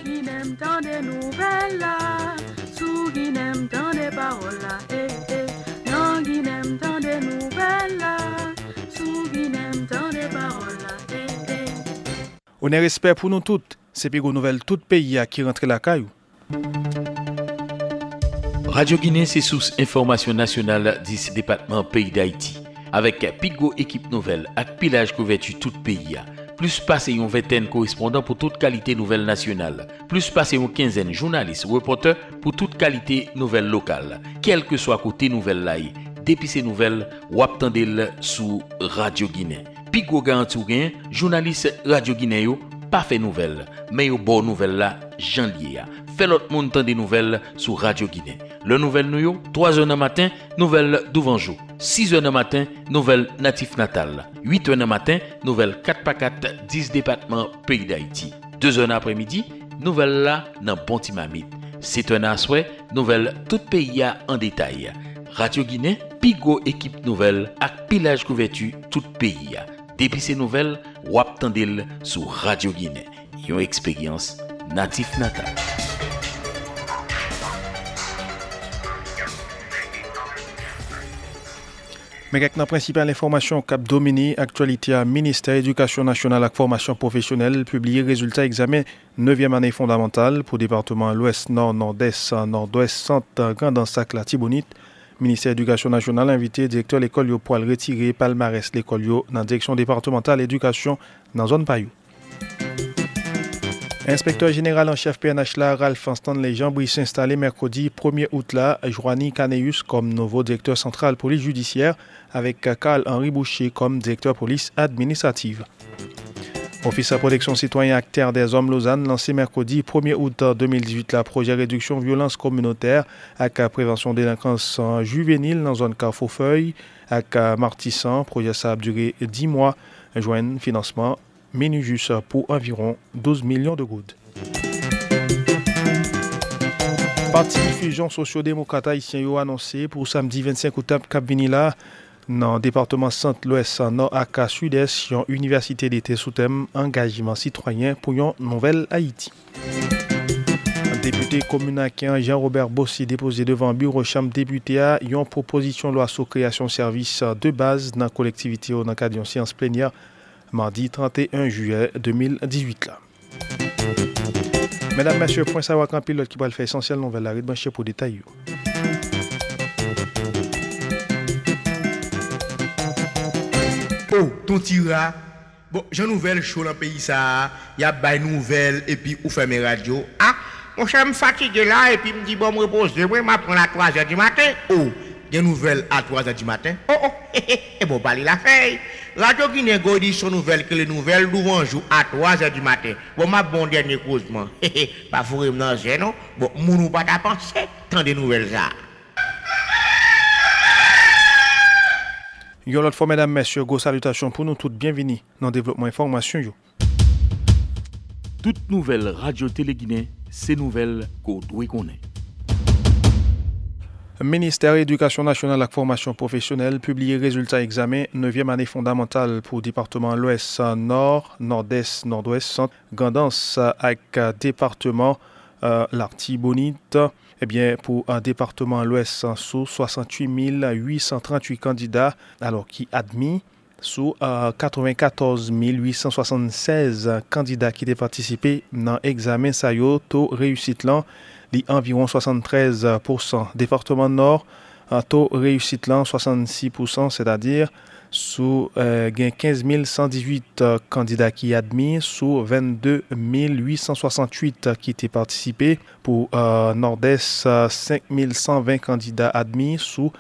Guinem tant des nouvelles là, sous Guinem tant des paroles là, non Guinem tant des nouvelles là, sous Guinem tant des paroles là, On est respect pour nous toutes, c'est puis une nouvelle tout pays qui rentre la caillou. Radio Guinée, c'est source information nationale 10 départements pays d'Haïti. Avec Pigo équipe nouvelle, avec pilage couverture tout pays. Plus passé une vingtaine correspondants pour toute qualité nouvelle nationale. Plus passé une quinzaine journalistes, reporters pour toute qualité nouvelle locale. Quel que soit côté nouvelle là, depuis ces nouvelles, ou attendez sous Radio Guinée. Pigo garanti rien, journaliste Radio Guinée yo, pas fait nouvelle, mais yo bonne nouvelle là, janvier. Fait l'autre monde temps des nouvelles sur Radio Guinée. Le nouvelle nous 3h du matin, nouvelle d'Ouvanjou. 6h du matin, nouvelle Natif Natal. 8h du matin, nouvelle 4x4, 10 départements pays d'Haïti. 2h après-midi, nouvelle là dans Pontimamite. 7h à soir, nouvelle tout pays en détail. Radio Guinée, Pigo équipe nouvelle avec pilage couverture tout pays. Depuis ces nouvelles, wap tandil sur Radio Guinée. Yon expérience Natif Natal. Mais avec la principale information cap domini actualité à ministère éducation nationale et formation professionnelle publié résultat examen 9e année fondamentale pour département l'ouest nord nord-est nord-ouest centre Grand Sac la Tibonite. Ministère éducation nationale invité directeur l'école yo pour retirer palmarès l'école yo dans direction départementale éducation dans zone Payou. Inspecteur général en chef PNH là, Ralph Stanley Jean-Bry s'installé mercredi 1er août là, Joanie Caneus comme nouveau directeur central police judiciaire avec Carl-Henri Boucher comme directeur police administrative. Office à protection citoyen acteur des hommes Lausanne lancé mercredi 1er août 2018 la projet réduction violence communautaire avec prévention délinquance juvénile dans zone Carrefour-Feuille avec Martissan, projet ça a duré 10 mois, joindre financement Minujus pour environ 12 millions de gouttes. Parti Fusion Socio-Démocrate haïtien a annoncé pour samedi 25 août cap Vinila dans le département centre-ouest nord à sud-est une université d'été sous thème engagement citoyen pour une nouvelle Haïti. Député communautaire Jean-Robert Bossi déposé devant bureau chambre député a une proposition de loi sur création de services de base dans la collectivité dans le cadre d'une séance plénière mardi 31 juillet 2018 là. Mesdames, messieurs, point savoir qu'un pilote qui va le faire essentiel, on va la brancher pour détailler. Oh, ton tira. Bon, j'ai une nouvelle show dans le pays ça. Il y a des nouvelles et puis ou fermer radio. Ah, mon cher me fatigué là et puis me dit bon me reposer, moi m'apprendre à 3h du matin. Oh, des nouvelles à 3h du matin. Oh, et bon parler la feuille. Radio Guinée go dit son nouvelle que les nouvelles d'Ouvanjou à 3h du matin. Bon ma bon dernier causement. Pas fourrer dans non. Bon, moun pas ta penser tant des nouvelles ça. Yon l'autre fois, mesdames, messieurs, go salutations pour nous toutes. Bienvenue dans le développement information. Yo. Toute nouvelle radio-télé Guinée, c'est nouvelle qu'on doit connaître. Ministère éducation nationale et formation professionnelle publié résultat examen 9e année fondamentale pour département l'ouest nord, nord-est, nord-ouest, centre, Grandance avec département l'Artibonite. Eh bien, pour un département l'ouest sous 68 838 candidats, alors qui admis sous 94 876 candidats qui étaient participés dans l'examen ça y est, taux réussite là, environ 73%. Département nord, taux réussite là 66%, c'est-à-dire sous 15 118 candidats qui admis, sous 22 868 qui étaient participés. Pour Nord-Est, 5 120 candidats admis, sous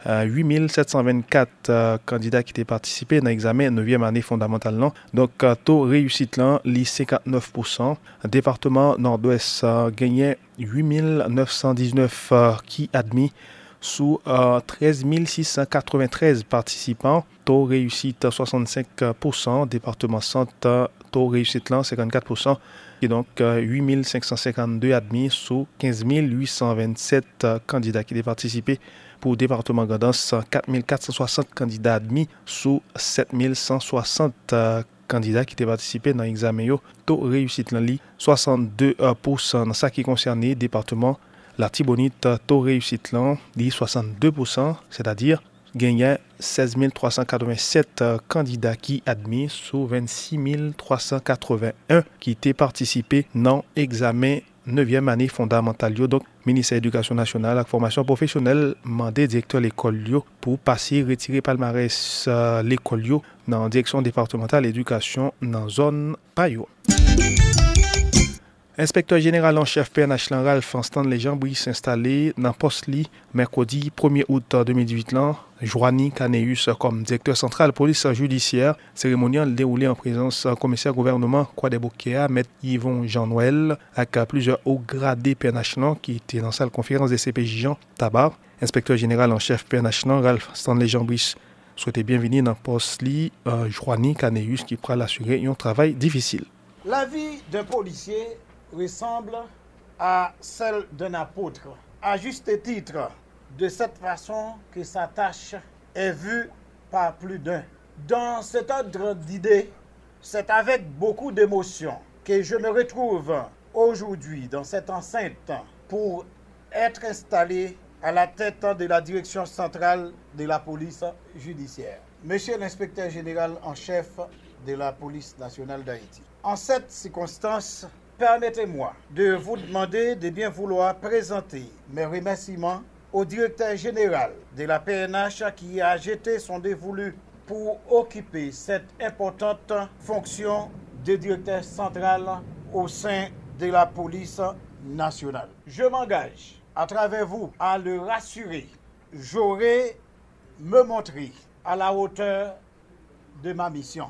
8 724 candidats qui étaient participés dans l'examen 9e année fondamentale. Donc, taux réussite là, 59%. Département Nord-Ouest gagnait 8 919 qui admis, sous 13 693 participants, taux réussite 65%, département centre, taux réussite là 54%, et donc 8 552 admis sous 15 827 candidats qui ont participé. Pour département Grandance, 4 460 candidats admis sous 7 160 candidats qui ont participé dans l'examen, le taux de réussite est 62% dans ce qui concerne le département. La Tibonite, taux de réussite est 62%, c'est-à-dire qu'il y a 16 387 candidats qui admis sur 26 381 qui ont participé dans l'examen 9e année fondamentale. Donc, le ministère de l'Éducation nationale et de la formation professionnelle demandé directeur de l'école pour passer retirer palmarès l'école dans la direction départementale de l'éducation dans la zone Payo. Inspecteur général en chef PNH Ralph Stanley Jean-Brice installé dans poste li mercredi 1er août 2018 Joanie Caneus comme directeur central police judiciaire. Cérémonial déroulé en présence commissaire gouvernement Kwadebokea, M. Yvon Jean-Noël avec plusieurs hauts gradés PNH qui étaient dans la salle conférence des CPJ Jean Tabar. Inspecteur général en chef PNH Ralph Stanley Jean-Brice souhaitait bienvenue dans poste li Joanie Caneus qui pourra l'assurer un travail difficile. La vie d'un policier ressemble à celle d'un apôtre. À juste titre, de cette façon que sa tâche est vue par plus d'un. Dans cet ordre d'idées, c'est avec beaucoup d'émotion que je me retrouve aujourd'hui dans cette enceinte pour être installé à la tête de la direction centrale de la police judiciaire. Monsieur l'inspecteur général en chef de la police nationale d'Haïti. En cette circonstance, permettez-moi de vous demander de bien vouloir présenter mes remerciements au directeur général de la PNH qui a jeté son dévolu pour occuper cette importante fonction de directeur central au sein de la police nationale. Je m'engage à travers vous à le rassurer. J'aurai me montrer à la hauteur de ma mission.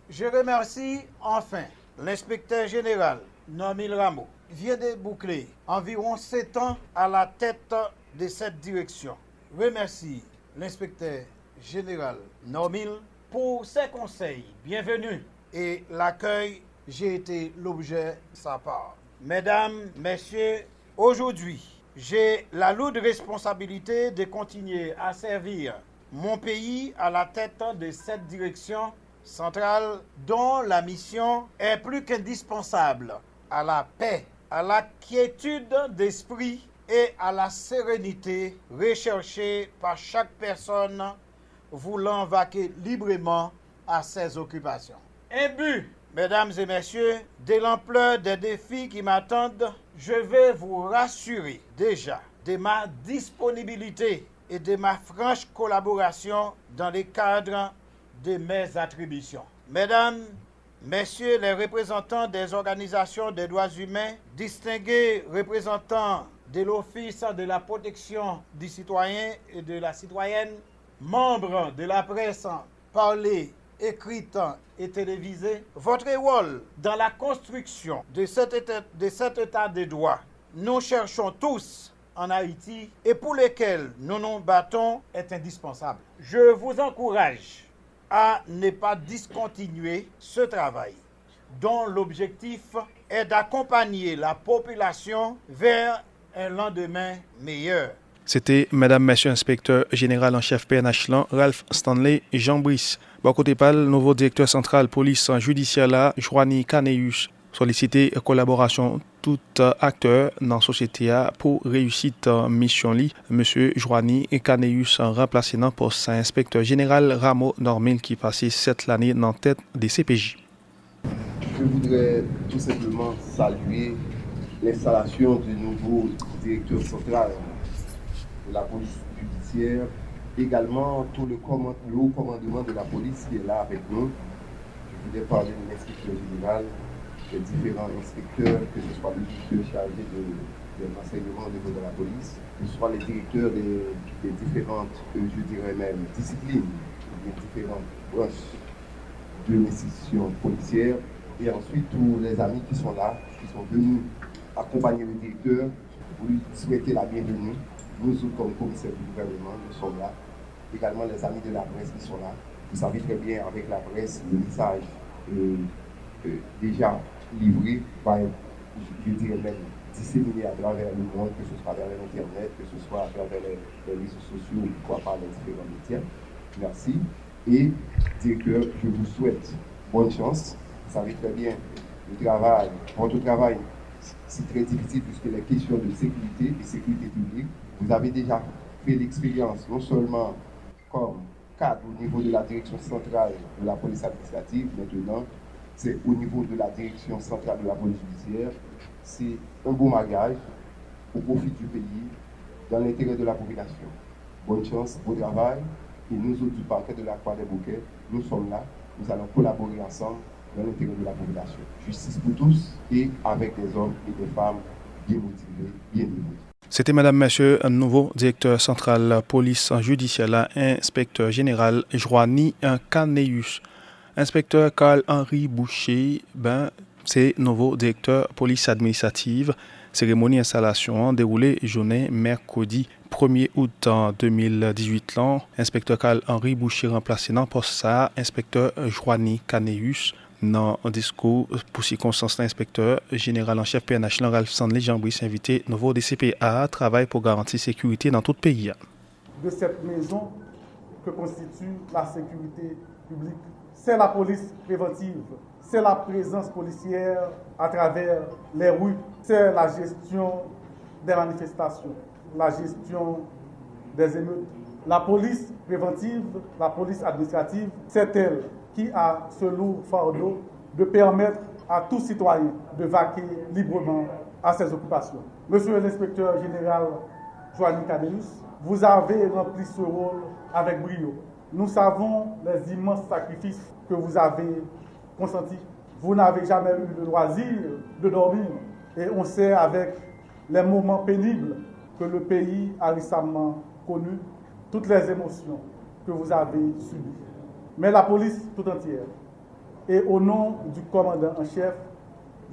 Je remercie enfin l'inspecteur général Normil Rameau vient de boucler environ 7 ans à la tête de cette direction. Remercie l'inspecteur général Normil pour ses conseils bienvenus et l'accueil, j'ai été l'objet de sa part. Mesdames, messieurs, aujourd'hui, j'ai la lourde responsabilité de continuer à servir mon pays à la tête de cette direction centrale dont la mission est plus qu'indispensable à la paix, à la quiétude d'esprit et à la sérénité recherchée par chaque personne voulant vaquer librement à ses occupations. Imbu, mesdames et messieurs, de l'ampleur des défis qui m'attendent, je vais vous rassurer déjà de ma disponibilité et de ma franche collaboration dans le cadre de mes attributions. Mesdames, messieurs les représentants des organisations des droits humains, distingués représentants de l'Office de la protection du citoyen et de la citoyenne, membres de la presse parlée, écrite et télévisée, votre rôle dans la construction de cet état de droit, nous cherchons tous en Haïti et pour lesquels nous nous battons est indispensable. Je vous encourage à ne pas discontinuer ce travail dont l'objectif est d'accompagner la population vers un lendemain meilleur. C'était Madame, Monsieur Inspecteur Général en chef PNH Ralph Stanley Jean-Brice. Bon côté par le nouveau directeur central police judiciaire là, Joanie Caneus, sollicité collaboration tout acteur dans la société pour réussir mission li. Monsieur Joanie Caneus remplacé dans poste inspecteur général Rameau Normil qui passait 7 années dans tête des CPJ. Je voudrais tout simplement saluer l'installation du nouveau directeur central de la police judiciaire, également tout le haut commandement de la police qui est là avec nous. Je voudrais parler de l'inspecteur général, des différents inspecteurs, que ce soit le directeur chargé de l'enseignement au niveau de la police, que ce soit les directeurs des différentes, je dirais même, disciplines, des différentes branches de l'institution policière, et ensuite tous les amis qui sont là, qui sont venus accompagner le directeur, pour lui souhaiter la bienvenue. Nous autres, comme commissaire du gouvernement, nous sommes là. Également les amis de la presse qui sont là. Vous savez très bien, avec la presse, le message déjà livré va être, je dirais même, disséminé à travers le monde, que ce soit à travers Internet, que ce soit à travers les réseaux sociaux, pourquoi pas les différents médias. Merci. Et, directeur, je vous souhaite bonne chance. Vous savez très bien, votre travail, c'est très difficile puisque les questions de sécurité et sécurité publique, vous avez déjà fait l'expérience non seulement comme cadre au niveau de la direction centrale de la police administrative, maintenant c'est au niveau de la direction centrale de la police judiciaire. C'est un beau bagage au profit du pays, dans l'intérêt de la population. Bonne chance, bon travail. Et nous autres du parquet de la Croix-des-Bouquets, nous sommes là, nous allons collaborer ensemble dans l'intérêt de la population. Justice pour tous et avec des hommes et des femmes bien motivés, bien dévoués. C'était Madame, Monsieur, un nouveau directeur central police judiciaire, inspecteur général Joanie Caneus. Inspecteur Carl-Henri Boucher, c'est nouveau directeur police administrative. Cérémonie installation déroulée journée mercredi 1er août 2018. Inspecteur Carl-Henri Boucher remplacé dans poste ça, inspecteur Joanie Caneus. Dans un discours pour circonstance, l'inspecteur général en chef PNH Ralph Stanley Jean-Brice invité nouveau DCPA travaille pour garantir la sécurité dans tout le pays. De cette maison que constitue la sécurité publique, c'est la police préventive, c'est la présence policière à travers les rues, c'est la gestion des manifestations, la gestion des émeutes. La police préventive, la police administrative, c'est elle qui a ce lourd fardeau de permettre à tout citoyen de vaquer librement à ses occupations. Monsieur l'inspecteur général Joanie Caneus, vous avez rempli ce rôle avec brio. Nous savons les immenses sacrifices que vous avez consentis. Vous n'avez jamais eu le loisir de dormir et on sait avec les moments pénibles que le pays a récemment connus, toutes les émotions que vous avez subies. Mais la police tout entière, et au nom du commandant en chef,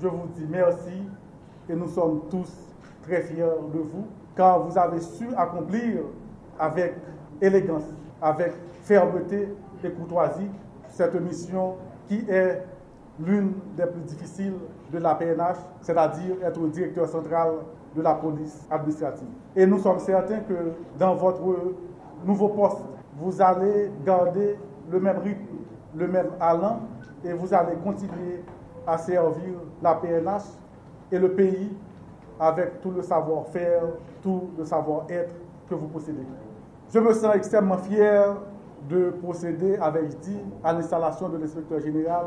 je vous dis merci et nous sommes tous très fiers de vous car vous avez su accomplir avec élégance, avec fermeté et courtoisie cette mission qui est l'une des plus difficiles de la PNH, c'est-à-dire être directeur central de la police administrative. Et nous sommes certains que dans votre nouveau poste, vous allez garder le même rythme, le même allant, et vous allez continuer à servir la PNH et le pays avec tout le savoir-faire, tout le savoir-être que vous possédez. Je me sens extrêmement fier de procéder avec dit à l'installation de l'inspecteur général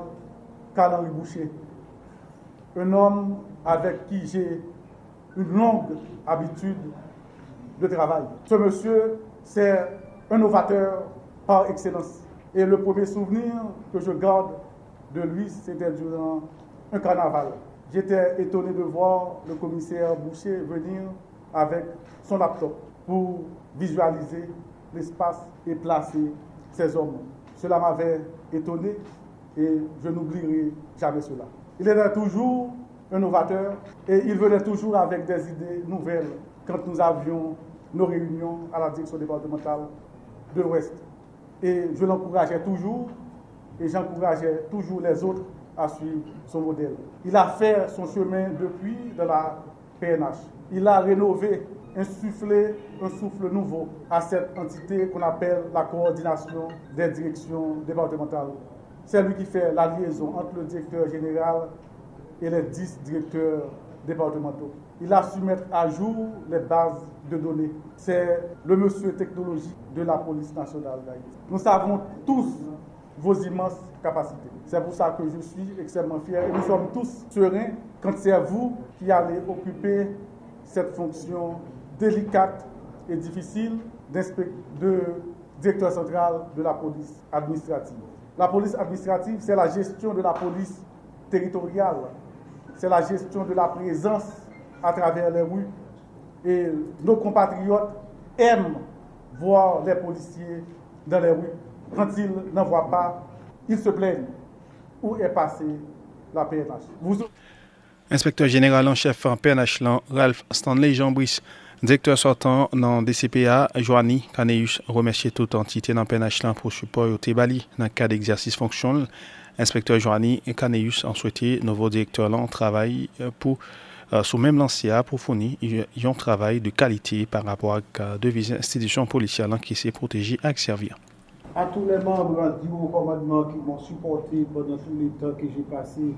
Carl-Henri Boucher, un homme avec qui j'ai une longue habitude de travail. Ce monsieur, c'est un novateur par excellence. Et le premier souvenir que je garde de lui, c'était durant un carnaval. J'étais étonné de voir le commissaire Boucher venir avec son laptop pour visualiser l'espace et placer ses hommes. Cela m'avait étonné et je n'oublierai jamais cela. Il était toujours un novateur et il venait toujours avec des idées nouvelles quand nous avions nos réunions à la direction départementale de l'Ouest. Et je l'encourageais toujours et j'encourageais toujours les autres à suivre son modèle. Il a fait son chemin depuis de la PNH. Il a rénové, insufflé un souffle nouveau à cette entité qu'on appelle la coordination des directions départementales. C'est lui qui fait la liaison entre le directeur général et les 10 directeurs départementaux. Il a su mettre à jour les bases de données. C'est le monsieur technologie de la police nationale d'Haïti. Nous savons tous vos immenses capacités. C'est pour ça que je suis extrêmement fier et nous sommes tous sereins quand c'est vous qui allez occuper cette fonction délicate et difficile de directeur central de la police administrative. La police administrative, c'est la gestion de la police territoriale, c'est la gestion de la présence à travers les rues. Et nos compatriotes aiment voir les policiers dans les rues. Quand ils n'en voient pas, ils se plaignent. Où est passée la PNH? Inspecteur général en chef en PNH, Ralph Stanley Jean-Brice, directeur sortant dans DCPA, Joanie Caneus, remercier toute entité dans PNH pour support au Tébali dans le cadre d'exercice fonctionnel. Inspecteur Joanie Caneus a souhaité nouveau directeur là travail pour sous même l'ancien pour fournir un travail de qualité par rapport à deux institutions policières qui s'est protégées et servir. à tous les membres du haut commandement qui m'ont supporté pendant tout le temps que j'ai passé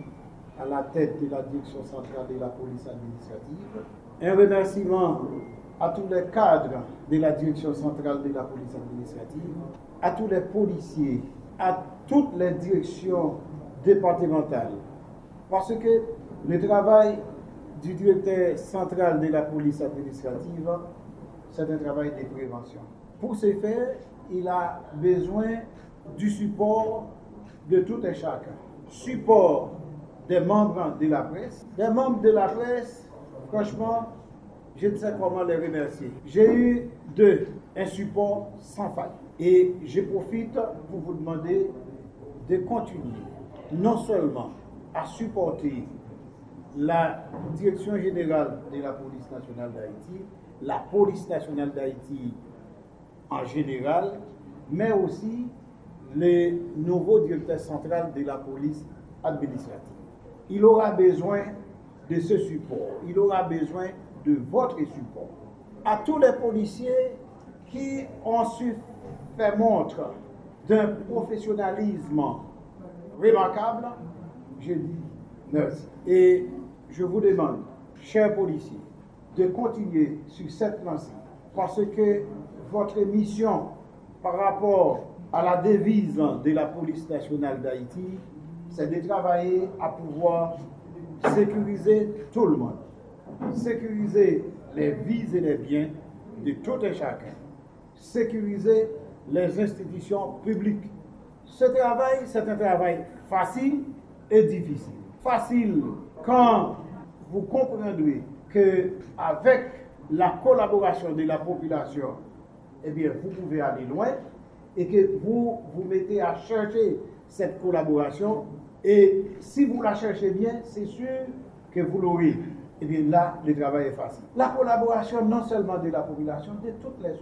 à la tête de la direction centrale de la police administrative. Un remerciement à tous les cadres de la direction centrale de la police administrative, à tous les policiers, à toutes les directions départementales. Parce que le travail du directeur central de la police administrative, c'est un travail de prévention. Pour ce faire, il a besoin du support de tout et chacun. Support des membres de la presse. Des membres de la presse, franchement, je ne sais comment les remercier. J'ai eu un support sans faille. Et je profite pour vous demander de continuer, non seulement à supporter la Direction générale de la police nationale d'Haïti, la police nationale d'Haïti en général, mais aussi le nouveau directeur central de la police administrative. Il aura besoin de ce support, il aura besoin de votre support. À tous les policiers qui ont su faire montre d'un professionnalisme remarquable, je dis merci. Et je vous demande, chers policiers, de continuer sur cette lancée, parce que votre mission par rapport à la devise de la police nationale d'Haïti, c'est de travailler à pouvoir sécuriser tout le monde, sécuriser les vies et les biens de tout et chacun, sécuriser les institutions publiques. Ce travail, c'est un travail facile et difficile. Facile quand vous comprendrez qu'avec la collaboration de la population, eh bien, vous pouvez aller loin et que vous vous mettez à chercher cette collaboration. Et si vous la cherchez bien, c'est sûr que vous l'aurez. Eh bien, là, le travail est facile. La collaboration non seulement de la population, de toutes les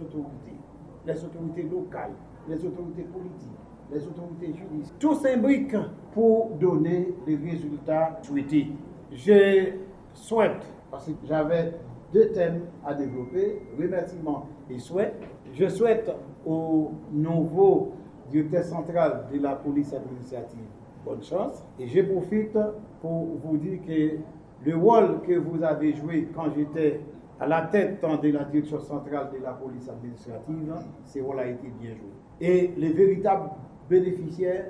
autorités locales, les autorités politiques, les autorités judiciaires. Tout s'imbrique pour donner les résultats souhaités. Je souhaite, parce que j'avais 2 thèmes à développer, remerciements et souhaits. Je souhaite au nouveau directeur central de la police administrative bonne chance. Et je profite pour vous dire que le rôle que vous avez joué quand j'étais à la tête de la direction centrale de la police administrative, ce rôle a été bien joué. Et les véritables bénéficiaires,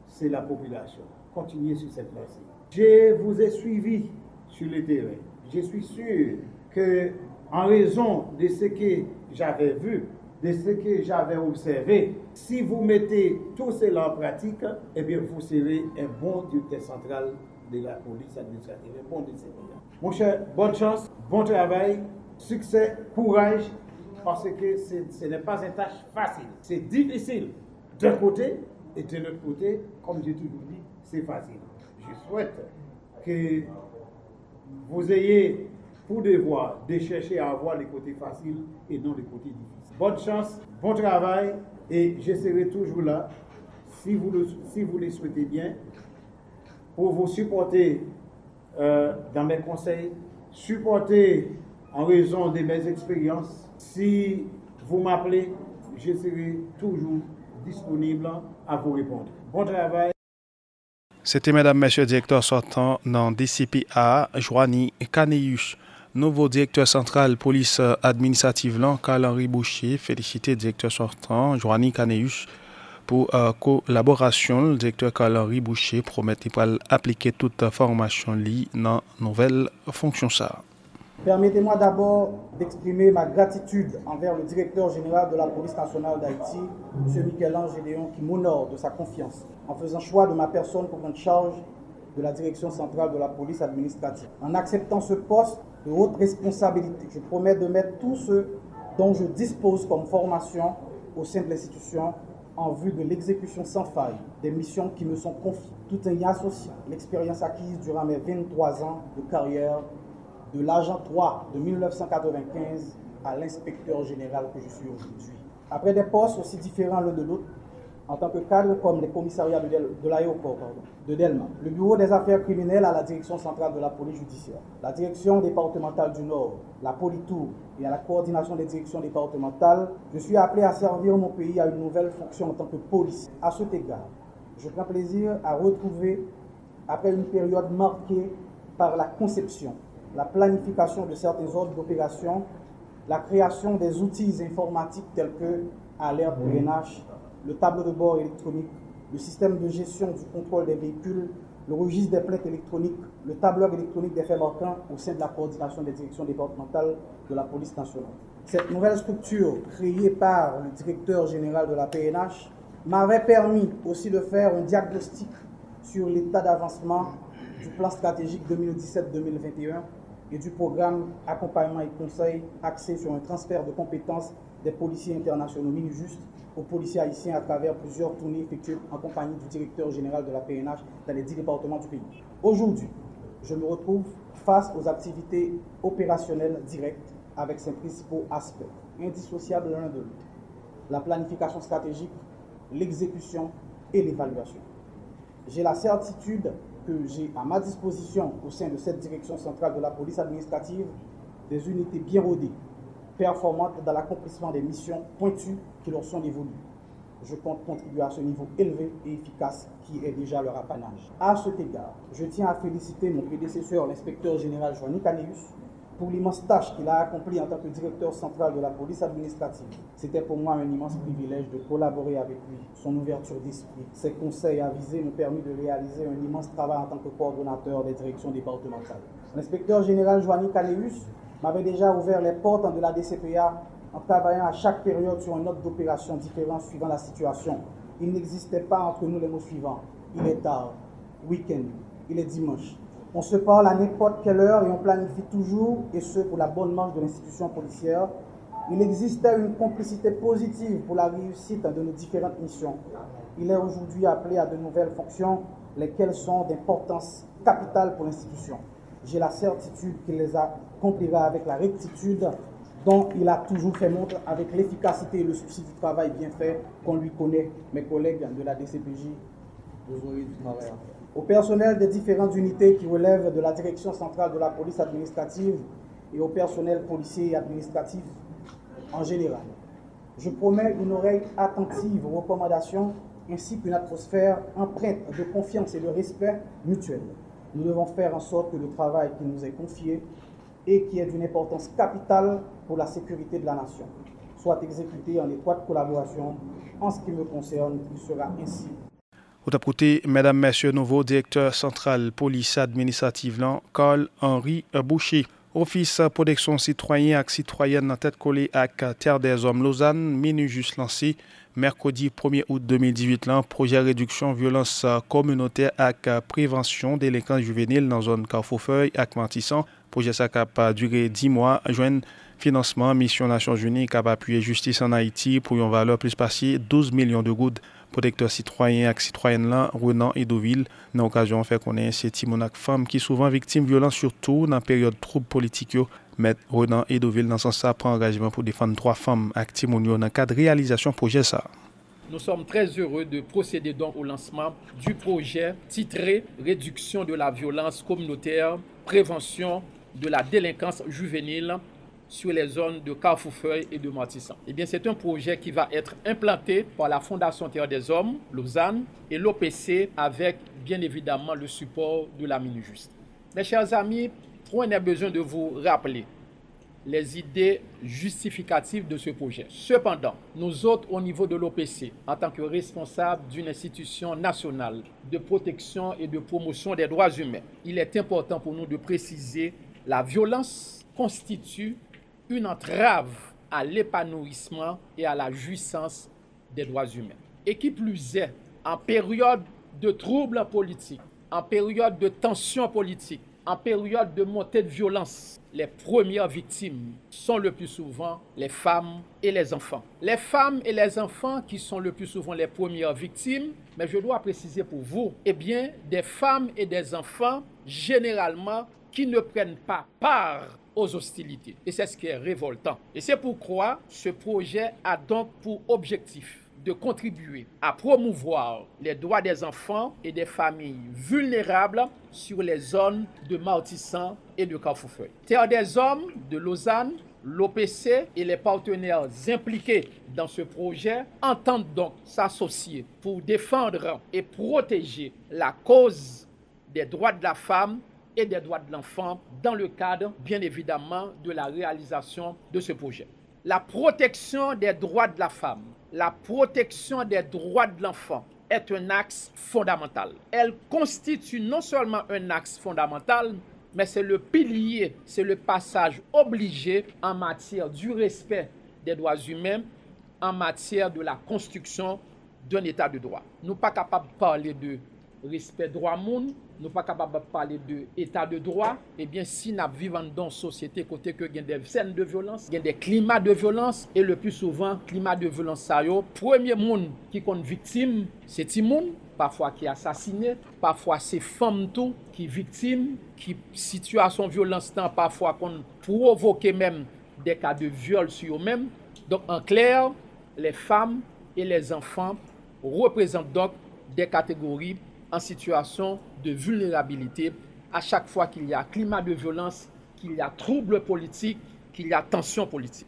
c'est la population. Continuez sur cette lancée. Je vous ai suivi sur le terrain. Je suis sûr que, en raison de ce que j'avais vu, de ce que j'avais observé, si vous mettez tout cela en pratique, eh bien, vous serez un bon directeur central de la police administrative, un bon décideur. Mon cher, bonne chance, bon travail, succès, courage, parce que ce n'est pas une tâche facile. C'est difficile d'un côté, et de l'autre côté, comme j'ai toujours dit, c'est facile. Je souhaite que vous ayez pour devoir de chercher à avoir les côtés faciles et non les côtés difficiles. Bonne chance, bon travail, et je serai toujours là, si vous le souhaitez bien, pour vous supporter dans mes conseils, supporter en raison de mes expériences. Si vous m'appelez, je serai toujours disponible à vous répondre. Bon travail. C'était mesdames, messieurs, directeur sortant dans DCPA, Joanie Canéus. Nouveau directeur central police administrative, Carl-Henri Boucher, félicité directeur sortant, Joanie Canéus, pour collaboration. Le directeur Carl-Henri Boucher promet d'appliquer toute formation liée dans la nouvelle fonction. Permettez-moi d'abord d'exprimer ma gratitude envers le directeur général de la police nationale d'Haïti, M. Michel-Ange Gédéon, qui m'honore de sa confiance en faisant choix de ma personne pour prendre charge de la direction centrale de la police administrative. En acceptant ce poste de haute responsabilité, je promets de mettre tout ce dont je dispose comme formation au sein de l'institution en vue de l'exécution sans faille des missions qui me sont confiées, tout en y associant l'expérience acquise durant mes 23 ans de carrière de l'agent 3 de 1995 à l'inspecteur général que je suis aujourd'hui. Après des postes aussi différents l'un de l'autre, en tant que cadre comme les commissariats de l'aéroport de Delma, le bureau des affaires criminelles à la direction centrale de la police judiciaire, la direction départementale du Nord, la Politour et à la coordination des directions départementales, je suis appelé à servir mon pays à une nouvelle fonction en tant que policier. À cet égard, je prends plaisir à retrouver, après une période marquée par la conception, la planification de certains ordres d'opération, la création des outils informatiques tels que Alerte PNH, le tableau de bord électronique, le système de gestion du contrôle des véhicules, le registre des plaintes électroniques, le tableur électronique des faits marquants au sein de la coordination des directions départementales de la police nationale. Cette nouvelle structure, créée par le directeur général de la PNH, m'avait permis aussi de faire un diagnostic sur l'état d'avancement du plan stratégique 2017-2021 et du programme accompagnement et conseil axé sur un transfert de compétences des policiers internationaux MINUJUST aux policiers haïtiens à travers plusieurs tournées effectuées en compagnie du directeur général de la PNH dans les 10 départements du pays. Aujourd'hui, je me retrouve face aux activités opérationnelles directes avec ses principaux aspects, indissociables l'un de l'autre. La planification stratégique, l'exécution et l'évaluation. J'ai la certitude que j'ai à ma disposition au sein de cette direction centrale de la police administrative des unités bien rodées, performantes dans l'accomplissement des missions pointues qui leur sont dévolues. Je compte contribuer à ce niveau élevé et efficace qui est déjà leur apanage. À cet égard, je tiens à féliciter mon prédécesseur, l'inspecteur général Joanny Caneus, pour l'immense tâche qu'il a accomplie en tant que directeur central de la police administrative. C'était pour moi un immense privilège de collaborer avec lui. Son ouverture d'esprit, ses conseils avisés m'ont permis de réaliser un immense travail en tant que coordonnateur des directions départementales. L'inspecteur général Joanny Caneus m'avait déjà ouvert les portes de la DCPA en travaillant à chaque période sur un ordre d'opération différent suivant la situation. Il n'existait pas entre nous les mots suivants. Il est tard, week-end, il est dimanche. On se parle à n'importe quelle heure et on planifie toujours, et ce pour la bonne marche de l'institution policière. Il existait une complicité positive pour la réussite de nos différentes missions. Il est aujourd'hui appelé à de nouvelles fonctions, lesquelles sont d'importance capitale pour l'institution. J'ai la certitude qu'il les accomplira avec la rectitude dont il a toujours fait montre, avec l'efficacité et le souci du travail bien fait qu'on lui connaît. Mes collègues de la DCPJ, vous aurez du travail à faire. Au personnel des différentes unités qui relèvent de la direction centrale de la police administrative et au personnel policier et administratif en général, je promets une oreille attentive aux recommandations ainsi qu'une atmosphère empreinte de confiance et de respect mutuel. Nous devons faire en sorte que le travail qui nous est confié et qui est d'une importance capitale pour la sécurité de la nation soit exécuté en étroite collaboration. En ce qui me concerne, il sera ainsi. Au côté, mesdames, messieurs, nouveau directeur central police administrative, Carl-Henri Boucher. Office protection citoyen et citoyenne en tête collée avec Terre des Hommes Lausanne, MINUJUST lancé mercredi 1er août 2018, projet réduction violence communautaire et prévention délinquance juvénile dans la zone Carrefour-Feuille et Martissan. Projet ça a duré 10 mois, joindre financement mission Nations Unies qui a appuyé justice en Haïti pour une valeur plus passée 12 millions de gouttes. Protecteur citoyen et citoyenne là, Renan Edoville, dans l'occasion fait connaître ces timonac femmes qui souvent victimes de violences, surtout dans la période trouble politique. Mais Renan Edoville, dans ce sens, prend engagement pour défendre 3 femmes actives dans le cadre de réalisation projet ça. Nous sommes très heureux de procéder donc au lancement du projet titré Réduction de la violence communautaire, prévention de la délinquance juvénile sur les zones de Carrefour-Feuille et de Martissan. Eh bien, c'est un projet qui va être implanté par la Fondation Terre des Hommes, Lausanne, et l'OPC avec, bien évidemment, le support de la MINUJUST. Mes chers amis, on a besoin de vous rappeler les idées justificatives de ce projet. Cependant, nous autres, au niveau de l'OPC, en tant que responsables d'une institution nationale de protection et de promotion des droits humains, il est important pour nous de préciser la violence constitue une entrave à l'épanouissement et à la jouissance des droits humains. Et qui plus est, en période de troubles politiques, en période de tensions politiques, en période de montée de violence, les premières victimes sont le plus souvent les femmes et les enfants. Les femmes et les enfants qui sont le plus souvent les premières victimes, mais je dois préciser pour vous, eh bien, des femmes et des enfants, généralement, qui ne prennent pas part aux hostilités. Et c'est ce qui est révoltant. Et c'est pourquoi ce projet a donc pour objectif de contribuer à promouvoir les droits des enfants et des familles vulnérables sur les zones de Martissant et de Carrefourfeuille. Terre des Hommes de Lausanne, l'OPC et les partenaires impliqués dans ce projet entendent donc s'associer pour défendre et protéger la cause des droits de la femme et des droits de l'enfant dans le cadre, bien évidemment, de la réalisation de ce projet. La protection des droits de la femme, la protection des droits de l'enfant est un axe fondamental. Elle constitue non seulement un axe fondamental, mais c'est le pilier, c'est le passage obligé en matière du respect des droits humains, en matière de la construction d'un état de droit. Nous ne sommes pas capables de parler de respect droit monde, nous ne sommes pas capables de parler de état de droit. Eh bien, si nous vivons dans une société côté que il y a des scènes de violence, il y a des climats de violence, et le plus souvent, climat de violence, ça y est, premier monde qui est victime, c'est Timoun, parfois qui est assassiné, parfois c'est femmes tout qui victime, qui situation violence temps, parfois qu'on provoque même des cas de viol sur eux-mêmes. Donc en clair, les femmes et les enfants représentent donc des catégories en situation de vulnérabilité à chaque fois qu'il y a climat de violence, qu'il y a trouble politique, qu'il y a tension politique.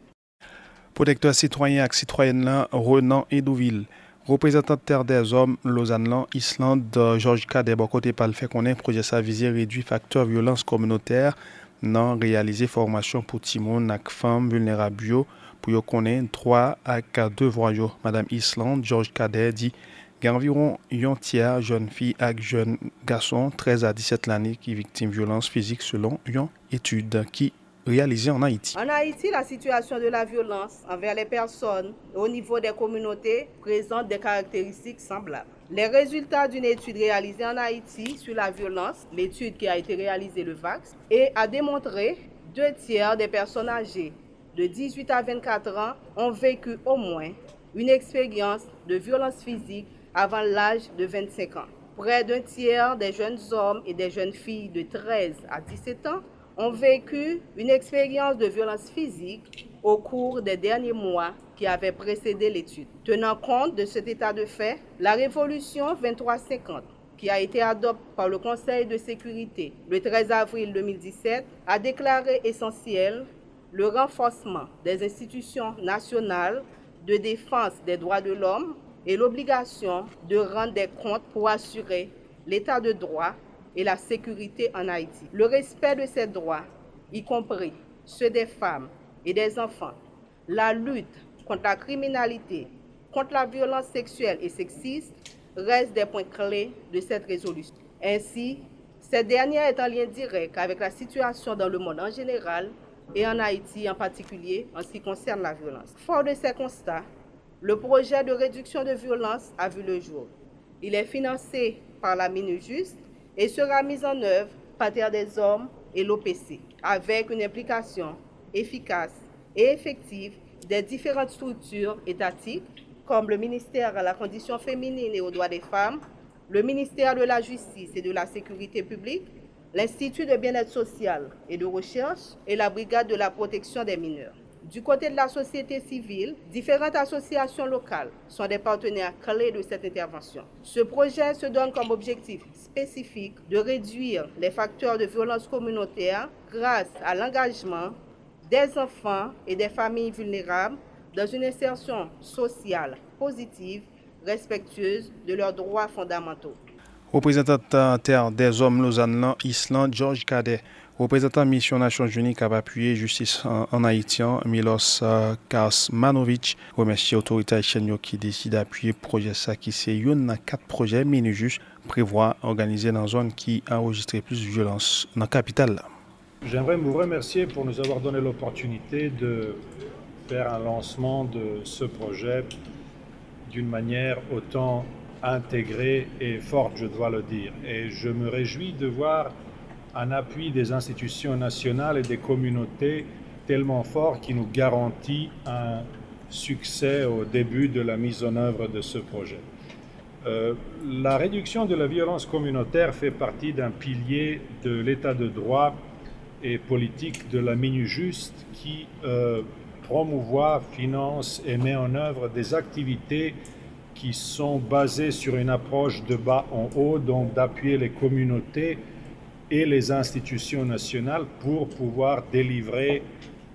Protecteur citoyen et citoyenne Renan Edouville, représentant de Terre des Hommes, Lausanne, Islande, Georges Cadet, côté par le fait qu'on ait un projet ça visé réduire facteur violence communautaire, non réaliser formation pour Timon et femmes vulnérables pour qu'on ait 3 à 2 voyous. Madame Islande, Georges Cadet dit il y a environ un tiers jeunes filles et jeunes garçons 13 à 17 l'année qui victimes de violences physiques selon une étude qui réalisée en Haïti. En Haïti, la situation de la violence envers les personnes au niveau des communautés présente des caractéristiques semblables. Les résultats d'une étude réalisée en Haïti sur la violence, l'étude qui a été réalisée le VAX, et a démontré 2 tiers des personnes âgées de 18 à 24 ans ont vécu au moins une expérience de violence physique avant l'âge de 25 ans. Près d'un tiers des jeunes hommes et des jeunes filles de 13 à 17 ans ont vécu une expérience de violence physique au cours des derniers mois qui avaient précédé l'étude. Tenant compte de cet état de fait, la résolution 2350, qui a été adoptée par le Conseil de sécurité le 13 avril 2017, a déclaré essentiel le renforcement des institutions nationales de défense des droits de l'homme et l'obligation de rendre des comptes pour assurer l'état de droit et la sécurité en Haïti. Le respect de ces droits, y compris ceux des femmes et des enfants, la lutte contre la criminalité, contre la violence sexuelle et sexiste, restent des points clés de cette résolution. Ainsi, cette dernière est en lien direct avec la situation dans le monde en général et en Haïti en particulier en ce qui concerne la violence. Fort de ces constats, le projet de réduction de violence a vu le jour. Il est financé par la MINUJUST et sera mis en œuvre par Terre des Hommes et l'OPC, avec une implication efficace et effective des différentes structures étatiques, comme le ministère à la condition féminine et aux droits des femmes, le ministère de la Justice et de la Sécurité publique, l'Institut de bien-être social et de recherche et la Brigade de la protection des mineurs. Du côté de la société civile, différentes associations locales sont des partenaires clés de cette intervention. Ce projet se donne comme objectif spécifique de réduire les facteurs de violence communautaire grâce à l'engagement des enfants et des familles vulnérables dans une insertion sociale positive, respectueuse de leurs droits fondamentaux. Représentant Terre des Hommes Lausanne, Islande, Georges Cadet. Représentant Mission Nations Unies qui a appuyé justice en Haïti, Milos Karsmanovic, remercie l'autorité haïtienne qui décide d'appuyer le projet ça qui c'est un 4 projets MINUJUST prévoit organiser dans une zone qui a enregistré plus de violence dans la capitale. J'aimerais vous remercier pour nous avoir donné l'opportunité de faire un lancement de ce projet d'une manière autant intégrée et forte, je dois le dire. Et je me réjouis de voir un appui des institutions nationales et des communautés tellement fort qui nous garantit un succès au début de la mise en œuvre de ce projet. La réduction de la violence communautaire fait partie d'un pilier de l'état de droit et politique de la MINUJUST qui promouvoit, finance et met en œuvre des activités qui sont basées sur une approche de bas en haut, donc d'appuyer les communautés et les institutions nationales pour pouvoir délivrer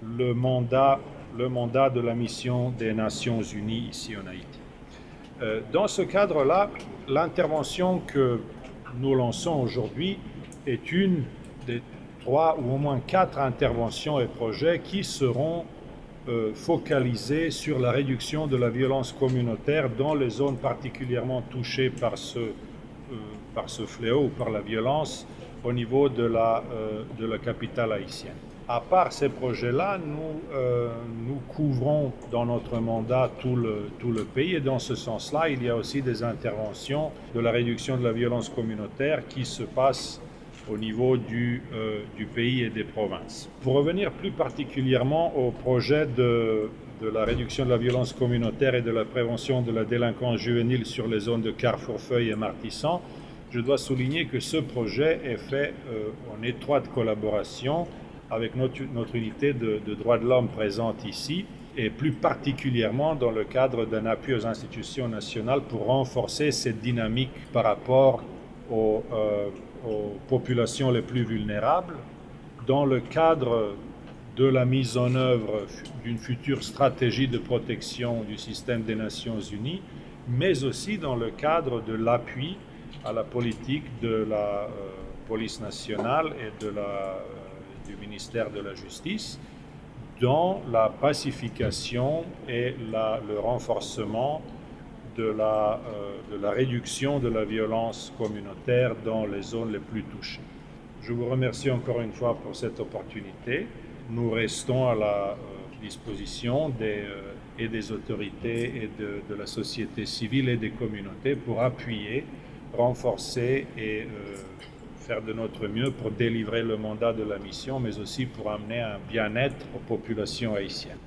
le mandat de la mission des Nations Unies ici en Haïti. Dans ce cadre-là, l'intervention que nous lançons aujourd'hui est une des 3 ou au moins 4 interventions et projets qui seront focalisés sur la réduction de la violence communautaire dans les zones particulièrement touchées par ce fléau ou par la violence au niveau de la capitale haïtienne. À part ces projets-là, nous couvrons dans notre mandat tout le pays et dans ce sens-là, il y a aussi des interventions de la réduction de la violence communautaire qui se passent au niveau du pays et des provinces. Pour revenir plus particulièrement au projet de la réduction de la violence communautaire et de la prévention de la délinquance juvénile sur les zones de Carrefour-Feuille et Martissan, je dois souligner que ce projet est fait en étroite collaboration avec notre unité de droits de l'homme présente ici, et plus particulièrement dans le cadre d'un appui aux institutions nationales pour renforcer cette dynamique par rapport aux populations les plus vulnérables, dans le cadre de la mise en œuvre d'une future stratégie de protection du système des Nations Unies, mais aussi dans le cadre de l'appui à la politique de la police nationale et du ministère de la Justice dans la pacification et le renforcement de la réduction de la violence communautaire dans les zones les plus touchées. Je vous remercie encore une fois pour cette opportunité. Nous restons à la disposition des autorités et de la société civile et des communautés pour appuyer, renforcer et faire de notre mieux pour délivrer le mandat de la mission, mais aussi pour amener un bien-être aux populations haïtiennes.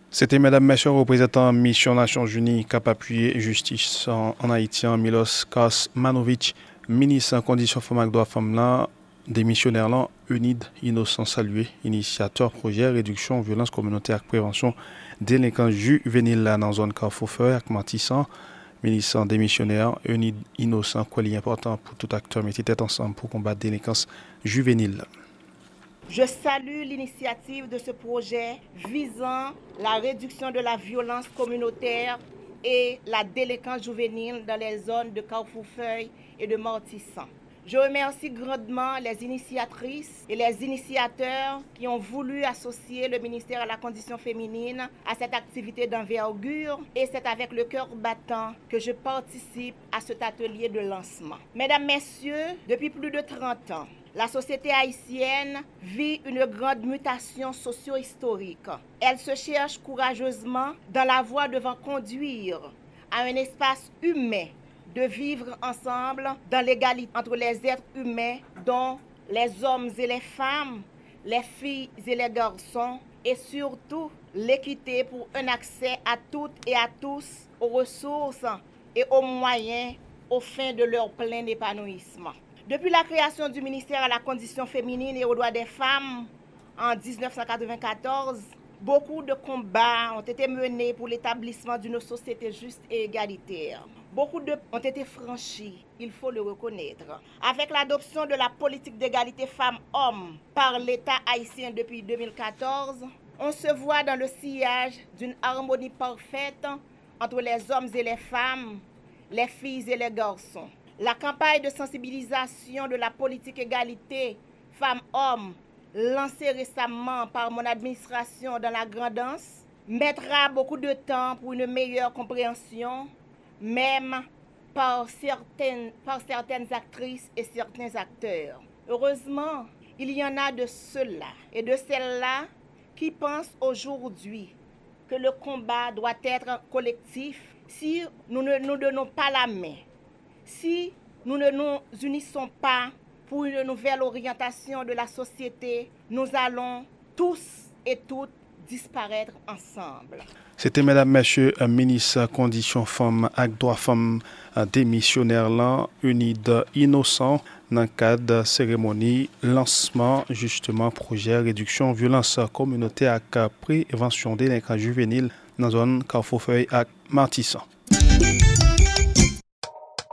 C'était Mme Messer, représentant Mission Nations Unies, cap appuyé justice en haïtien, Milos Kasmanovic, ministre en conditions femmes et droits femmes là, des missionnaires là, UNID Innocent salué, initiateur projet réduction violence communautaire et prévention délinquance juvénile là dans zone Carrefour-Feuille et Martissan. Ministre des missionnaires, UNID Innocent, quoi est important pour tout acteur mettre tête ensemble pour combattre la délinquance juvénile. Je salue l'initiative de ce projet visant la réduction de la violence communautaire et la délinquance juvénile dans les zones de Carrefour-Feuille et de Martissan. Je remercie grandement les initiatrices et les initiateurs qui ont voulu associer le ministère à la condition féminine à cette activité d'envergure et c'est avec le cœur battant que je participe à cet atelier de lancement. Mesdames, Messieurs, depuis plus de 30 ans, la société haïtienne vit une grande mutation socio-historique. Elle se cherche courageusement dans la voie devant conduire à un espace humain de vivre ensemble dans l'égalité entre les êtres humains, dont les hommes et les femmes, les filles et les garçons, et surtout l'équité pour un accès à toutes et à tous aux ressources et aux moyens aux fins de leur plein épanouissement. Depuis la création du ministère à la condition féminine et aux droits des femmes en 1994, beaucoup de combats ont été menés pour l'établissement d'une société juste et égalitaire. Beaucoup ont été franchis, il faut le reconnaître. Avec l'adoption de la politique d'égalité femmes-hommes par l'État haïtien depuis 2014, on se voit dans le sillage d'une harmonie parfaite entre les hommes et les femmes, les filles et les garçons. La campagne de sensibilisation de la politique égalité femmes-hommes lancée récemment par mon administration dans la Grand'Anse mettra beaucoup de temps pour une meilleure compréhension, même par certaines actrices et certains acteurs. Heureusement, il y en a de ceux-là et de celles-là qui pensent aujourd'hui que le combat doit être collectif si nous ne nous donnons pas la main, si nous ne nous unissons pas pour une nouvelle orientation de la société, nous allons tous et toutes disparaître ensemble. C'était Mesdames, Messieurs, ministre Conditions Femmes et Droits Femmes des missionnaires là, UNID Innocent, dans le cadre de cérémonie lancement justement projet réduction violence communautaire et prévention délinquance juvénile dans la zone Carrefour-Feuille et Martissan.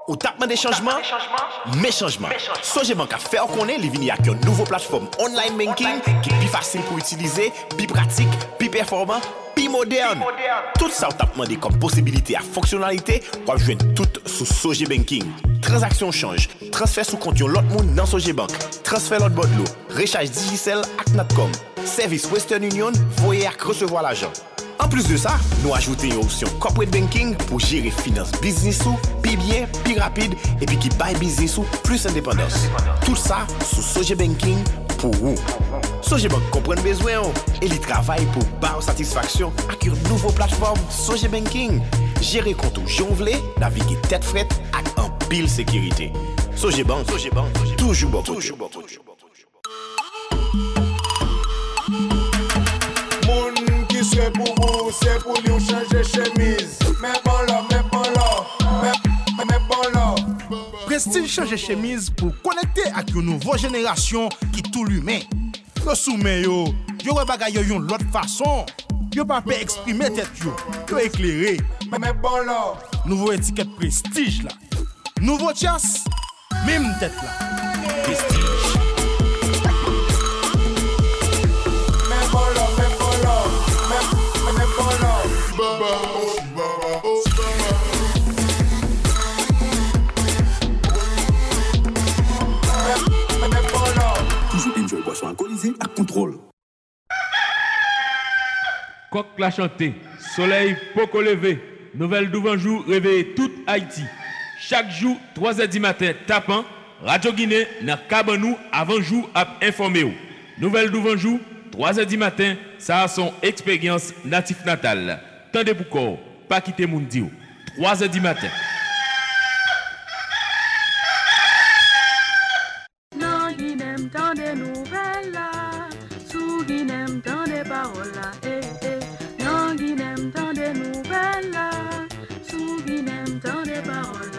Au tapement des changements, mes changements. Sogebank a fait connaître les vignes avec une nouvelle plateforme online banking qui est plus facile pour utiliser, plus pratique, plus performant, plus moderne. Tout ça au tapement des comme possibilité à fonctionnalité pour joindre tout sous Sogebanking. Transaction change, transfert sous compte l'autre monde dans Sogebank, transfert l'autre bord de l'eau, recharge Digicel avec Natcom, service Western Union, voyer à recevoir l'argent. En plus de ça, nous ajoutons une option corporate banking pour gérer finance business ou plus bien, plus rapide et puis qui baille business ou plus indépendance. Tout ça sous Sogebanking pour vous. Sogebank comprend besoin et il travaille pour barre satisfaction avec une nouvelle plateforme Sogebanking. Gérer compte jonglé, naviguer tête frette avec un pile sécurité. Sogebank, toujours bon. C'est pour vous, c'est pour lui changer chemise. Mais bon là. Prestige changer chemise pour connecter avec une nouvelle génération qui tout l'humain. Le soumet yo bagay yo yon l'autre façon. Yo pas peut exprimer tête yo éclairé. Mais bon là. Nouveau étiquette Prestige là. Nouveau chasse, même tête là. Prestige. Toujours enjoy boisson alcoolisée à contrôle. Coq la chanté, soleil poco levé, nouvelle d'ouvanjou réveille toute Haïti. Chaque jour, 3h du matin, tapant, Radio Guinée n'a cabanou avant jour à informer. Nouvelle d'ouvanjou, 3h du matin, ça a son expérience natif natale. Tendez pour corps, pas quitter mon dio. 3h du matin. Non, Guinem, dans des nouvelles là. Sous Guinem, dans des paroles là. Non, Guinem, dans des nouvelles là. Sous Guinem, dans des paroles là.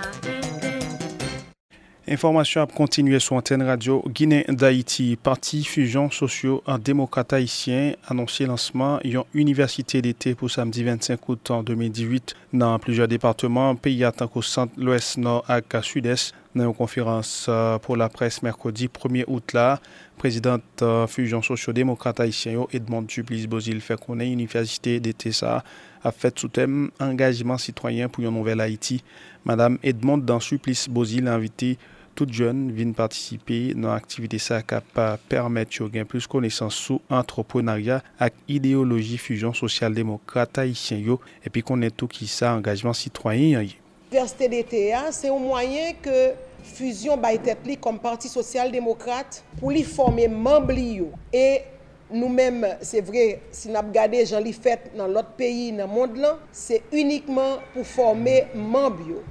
Information à continuer sur antenne radio Guinée d'Haïti. Parti Fusion Sociaux en démocrate haïtien annoncé lancement d'une université d'été pour samedi 25 août 2018 dans plusieurs départements pays à tant qu'au centre, l'ouest, nord et sud-est. Dans une conférence pour la presse mercredi 1er août là, présidente Fusion Sociaux démocrate haïtien Edmond Duplessis Bozil fait connaître université d'été ça a fait sous thème engagement citoyen pour une nouvelle Haïti. Madame Edmond dans Duplessis Bozil a invité tout jeune viennent participer dans l'activité ça qui permettre de gagner plus connaissance sur entrepreneuriat avec idéologie fusion social-démocrate haïtien et puis connaître tout qui ça engagement citoyen. L'université d'été, c'est un moyen que fusion by tête comme parti social-démocrate pour lui former membres et nous-mêmes, c'est vrai, si nous regardons les gens qui fait dans l'autre pays, dans le monde, c'est uniquement pour former membres.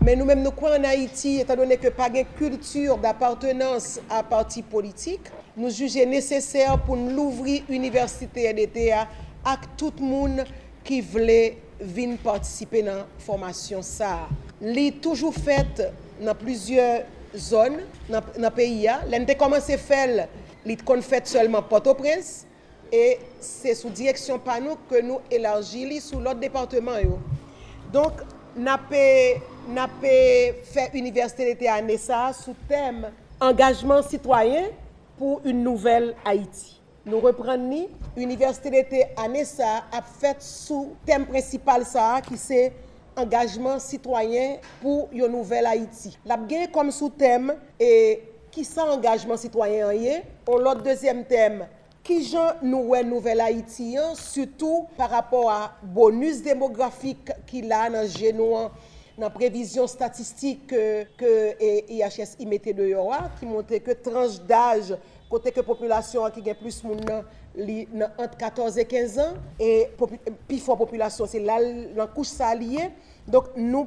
Mais nous-mêmes, nous croyons en Haïti, étant donné que pas de culture d'appartenance à parti politique, nous jugeons nécessaire pour nous l'ouvrir université d'été à tout le monde qui voulait venir participer dans la formation. Ça est toujours fait dans plusieurs zones dans le pays. L'année a commencé à faire, qu'on fait seulement Port-au-Prince et c'est sous direction par nous que nous élargissons sur l'autre département. Donc, nous avons fait l'université d'été à Nessa sous thème engagement citoyen pour une nouvelle Haïti. Nous reprenons l'université d'été à Nessa a fait sous thème principal ça qui c'est engagement citoyen pour une nouvelle Haïti. La gain comme sous thème et qui ça engagement citoyen est. L'autre deuxième thème qui j'en nous nouvelle Haïti surtout par rapport à bonus démographique qu'il a dans génois dans prévision statistique que IHS y mettait de Yoa qui montrait que tranche d'âge côté que population qui gagne plus monde entre 14 et 15 ans et plus fort population c'est là dans couche ça lié donc nous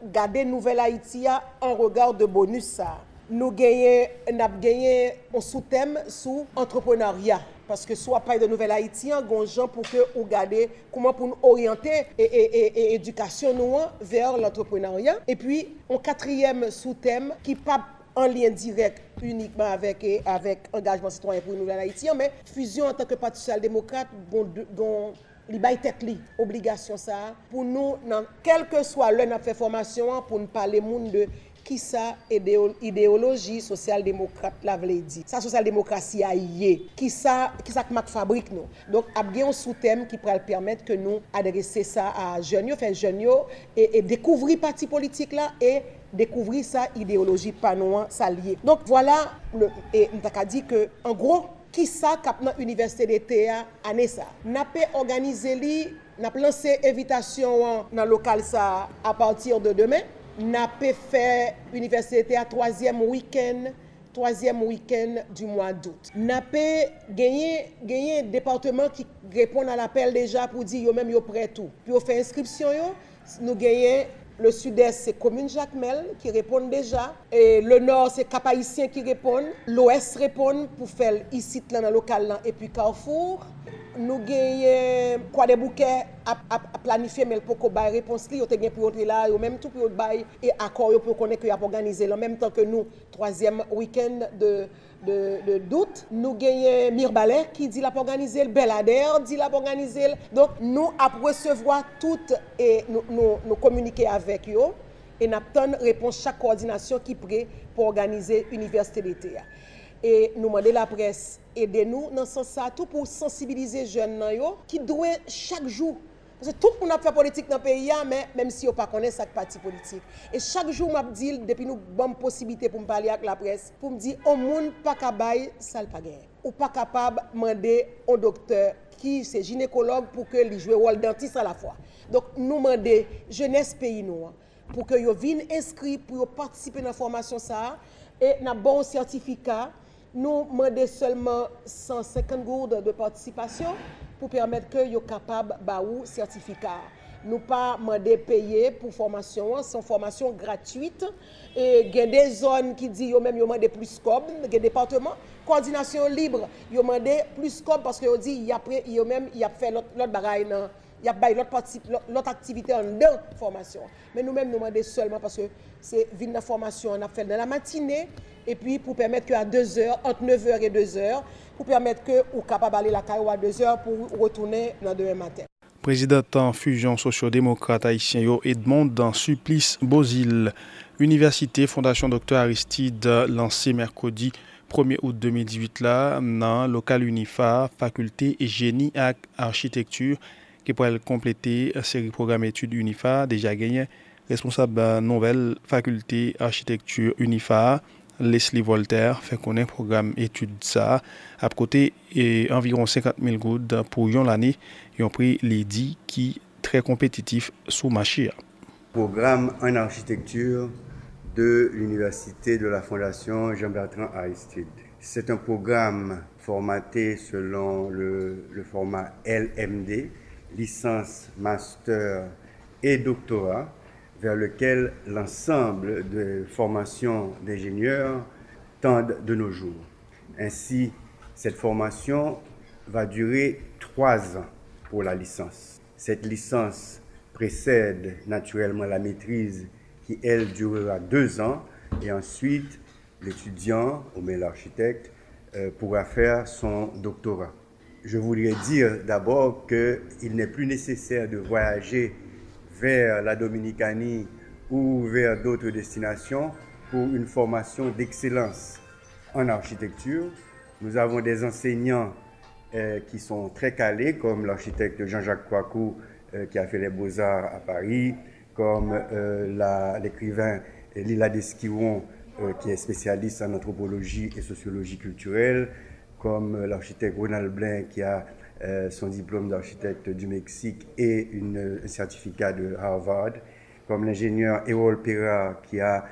garder nouvelle Haïti en regard de bonus ça. Nous avons gagné un sous-thème sous entrepreneuriat. Parce que soit pas de nouvelle Haïti, gens pour que vous regardez comment pour nous orienter et éducation nous vers l'entrepreneuriat. Et puis, un quatrième sous-thème qui n'est pas en lien direct uniquement avec engagement citoyen pour une nouvelle Haïti, mais fusion en tant que parti social-démocrate, dont li bay tête li obligation ça pour nous quel que soit l'un a fait formation pour nous parler monde de qui ça idéologie social-démocrate la vle dit ça social-démocratie a yé qui ça que fabrique nous donc a bien un sous-thème qui pourrait permettre que nous adresser ça à jeunes faire jeunes et découvrir parti politique là et découvrir sa idéologie pas non ça lié donc voilà et on t'a dit que en gros qui ça cap dans université d'été année ça n'a pas organisé li n'a lancé invitation dans local ça à partir de demain n'a pas fait université à troisième week-end du mois d'août n'a pas gagné département qui répond à l'appel déjà pour dire yo même yo prêt tout puis on fait inscription yo nous gagné le sud-est, c'est Commune Jacmel qui répond déjà. Et le nord, c'est Cap-Haïtien qui répond. L'ouest répond pour faire ici dans le local là, et puis Carrefour. Nous avons quoi des bouquets à planifier, mais pour qu'on ait réponse, nous avons pour là, même tout pour bail et accord pour connaître qu'il y a organisé en même temps que nous, troisième week-end d'août. Nous avons Mirbalet qui dit l'a organisé, Belader dit l'a organisé. Donc nous après recevoir toutes et nous communiquer avec eux et nous avons réponse chaque coordination qui est prêt pour organiser l'université d'été. Et nous demandons la presse aidez-nous dans ce sens tout pour sensibiliser les jeunes qui doivent chaque jour parce que tout le monde a fait politique dans le pays mais même si on pas connaît ça parti politique et chaque jour m'a dit depuis nous bonne possibilité pour me parler avec la presse pour me dire au monde pas capable ça pas gain ou pas capable demander au docteur qui c'est gynécologue pour que lui joue rôle dentiste à la fois donc nous demander jeunesse pays nous pour que yo viennent inscrit pour participer dans la formation ça et n'a bon certificat nous demandons seulement 150 gourdes de participation pour permettre que soient capables de certificat. Nous pas demander payer pour formation, c'est une formation gratuite et il y a des zones qui disent yo même yo demandé plus scope, des départements coordination libre, yo demandé plus scope parce que yo dit il a fait l'autre bagaille il y a l'autre activité en deux formation. Mais nous-mêmes, nous demandons seulement parce que c'est une formation, on a fait dans la matinée, et puis pour permettre qu'à 2h, entre 9h et 2h, pour permettre que vous capable d'aller la caille à 2h pour retourner dans demain matin. Président en fusion socio-démocrate haïtien Edmond dans Supplice Bozil. Université Fondation Dr Aristide lancé mercredi 1er août 2018 là dans local Unifa, faculté et génie et architecture qui pourrait compléter la série programme études Unifa déjà gagné responsable nouvelle faculté architecture Unifa Leslie Voltaire fait connaître programme études ça à côté et environ 50 000 goudes pour l'année et ont pris les 10 qui très compétitif sous marché. Programme en architecture de l'université de la Fondation Jean-Bertrand Aristide. C'est un programme formaté selon le format LMD, licence, master et doctorat, vers lequel l'ensemble de formations d'ingénieurs tendent de nos jours. Ainsi, cette formation va durer 3 ans pour la licence. Cette licence précède naturellement la maîtrise qui, elle, durera 2 ans et ensuite, l'étudiant, ou même l'architecte, pourra faire son doctorat. Je voudrais dire d'abord qu'il n'est plus nécessaire de voyager vers la Dominicanie ou vers d'autres destinations pour une formation d'excellence en architecture. Nous avons des enseignants qui sont très calés, comme l'architecte Jean-Jacques Kouakou qui a fait les Beaux-Arts à Paris, comme l'écrivain Lila Desquiron qui est spécialiste en anthropologie et sociologie culturelle, comme l'architecte Ronald Blain qui a son diplôme d'architecte du Mexique et un certificat de Harvard, comme l'ingénieur Errol Pera qui a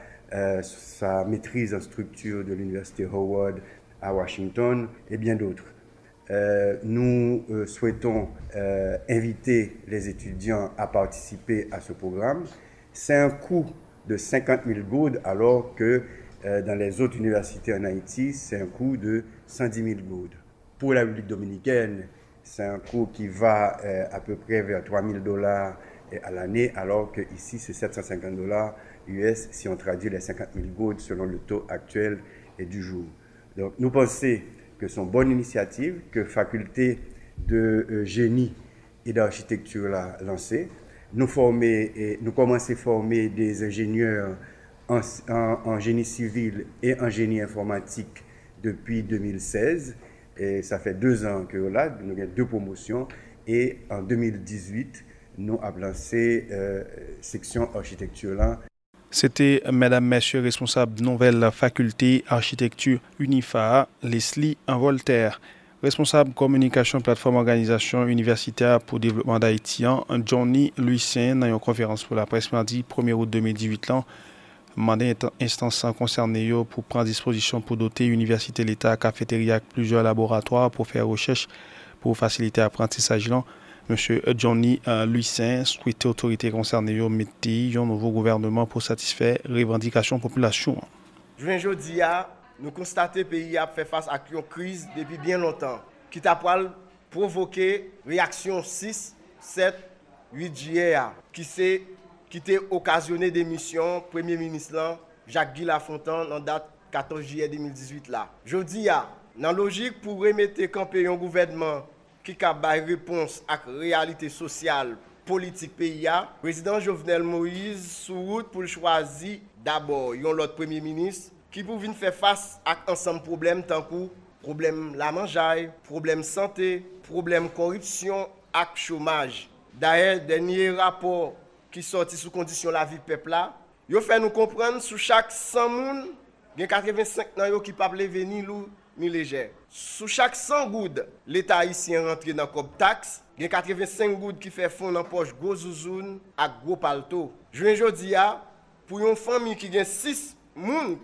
sa maîtrise en structure de l'université Howard à Washington et bien d'autres. Nous souhaitons inviter les étudiants à participer à ce programme. C'est un coût de 50 000 goudes alors que dans les autres universités en Haïti, c'est un coût de 110 000 goudes. Pour la République dominicaine, c'est un coût qui va à peu près vers $3 000 à l'année, alors qu'ici, c'est $750 US si on traduit les 50 000 goudes selon le taux actuel et du jour. Donc, nous pensons que c'est une bonne initiative, que faculté de génie et d'architecture là lancé. Nous commençons à former des ingénieurs en génie civil et en génie informatique depuis 2016. Et ça fait 2 ans que là, nous avons 2 promotions. Et en 2018, nous avons lancé section architecture là. C'était, mesdames, messieurs, responsable nouvelle faculté architecture UNIFA, Leslie Voltaire. Responsable communication plateforme organisation universitaire pour développement d'Haïti, Johnny Lucien, dans une conférence pour la presse mardi 1er août 2018, demandé instance concernée pour prendre disposition pour doter l'université l'État cafétéria avec plusieurs laboratoires pour faire recherche pour faciliter l'apprentissage. Monsieur Johnny Lucien souhaite autorité concernée de mettre un nouveau gouvernement pour satisfaire les revendications de la population. Aujourd'hui, nous constatons que le pays a fait face à une crise depuis bien longtemps, qui a provoqué réaction 6, 7, 8 juillet, qui a occasionné des missions Premier ministre Jacques-Guy Lafontaine en date 14 juillet 2018. Aujourd'hui, dans la logique pour remettre camper un gouvernement qui a une réponse à la réalité sociale, politique pays, le président Jovenel Moïse sous route pour choisir d'abord un autre Premier ministre qui peut venir faire face à ensemble de problèmes tant que problème la mangeaille, problème santé, problème corruption et chômage. D'ailleurs, dernier rapport qui sorti sous condition la vie peuple là, il fait nous comprendre sous chaque 100 personnes, il y a 85 qui peuvent venir ni léger. Sous chaque 100 gouttes, l'État haïtien rentre dans le taxe, il y a 85 gouttes qui fait fond dans la poche gros zouzoun et gros palto. Je dis pour une famille qui a 6 personnes,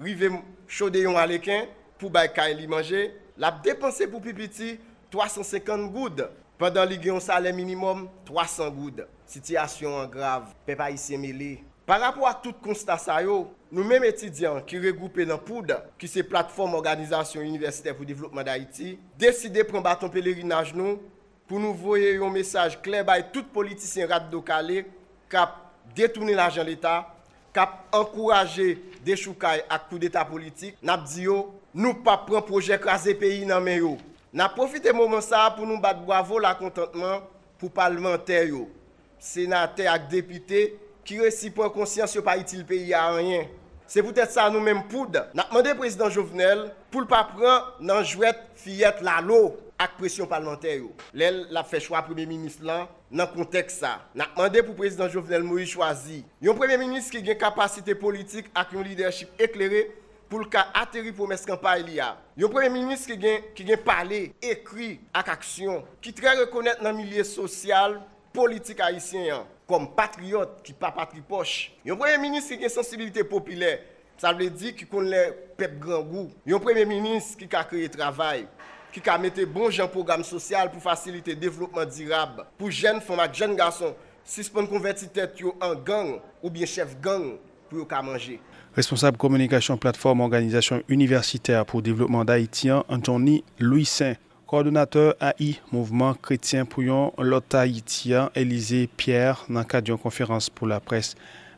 rive chauder yon alekin pour bay kay li manger, la dépenser pour pipiti 350 goudes pendant li gen un salaire minimum 300 goudes. Situation grave, peuple haïtien mêlé. Par rapport à tout constat ça yo, nous mêmes étudiants qui regroupés dans POUD, qui c'est plateforme organisation universitaire pour développement d'Haïti, décider prendre bâton pèlerinage nous pour nous voyer un message clair bay tout politicien raddo calé cap détourner l'argent l'État, cap encourager des choukaï à coup d'état politique, n'a dit yo, nous pas prendre projet craser pays dans main yo. N'a profité moment ça pour nous battre bravo la contentement pour parlementaires yo, sénateurs et députés qui réussit pour conscience yo pas utile pays à rien. C'est peut-être ça nous même poudre. N'a demandé président Jovenel pour pas prendre dans jouette fillette la l'eau avec pression parlementaire yo. L'elle l'a fait choix premier ministre là dans contexte ça. N'a demandé pour président Jovenel Moïse choisi un premier ministre qui a une capacité politique avec un leadership éclairé pour le cas atterri promesse campagne li a. Un premier ministre qui a parlé, écrit avec action, qui très reconnaître dans le milieu social, politique haïtien comme patriote qui pas patrie poche. Un premier ministre qui a une sensibilité populaire, ça veut dire qu'il connaît peuple grand goût. Un premier ministre qui a créé travail, qui a mis bon gens programme social pour faciliter le développement durable pour jeunes femmes et jeunes garçons, si ce pas convertir tête en gang ou bien chef gang pour manger. Responsable communication plateforme organisation universitaire pour développement d'Haïti, Johnny Lucien. Coordonnateur AI Mouvement Chrétien pour l'autre haïtien, Élisée Pierre, dans le cadre d'une conférence pour la presse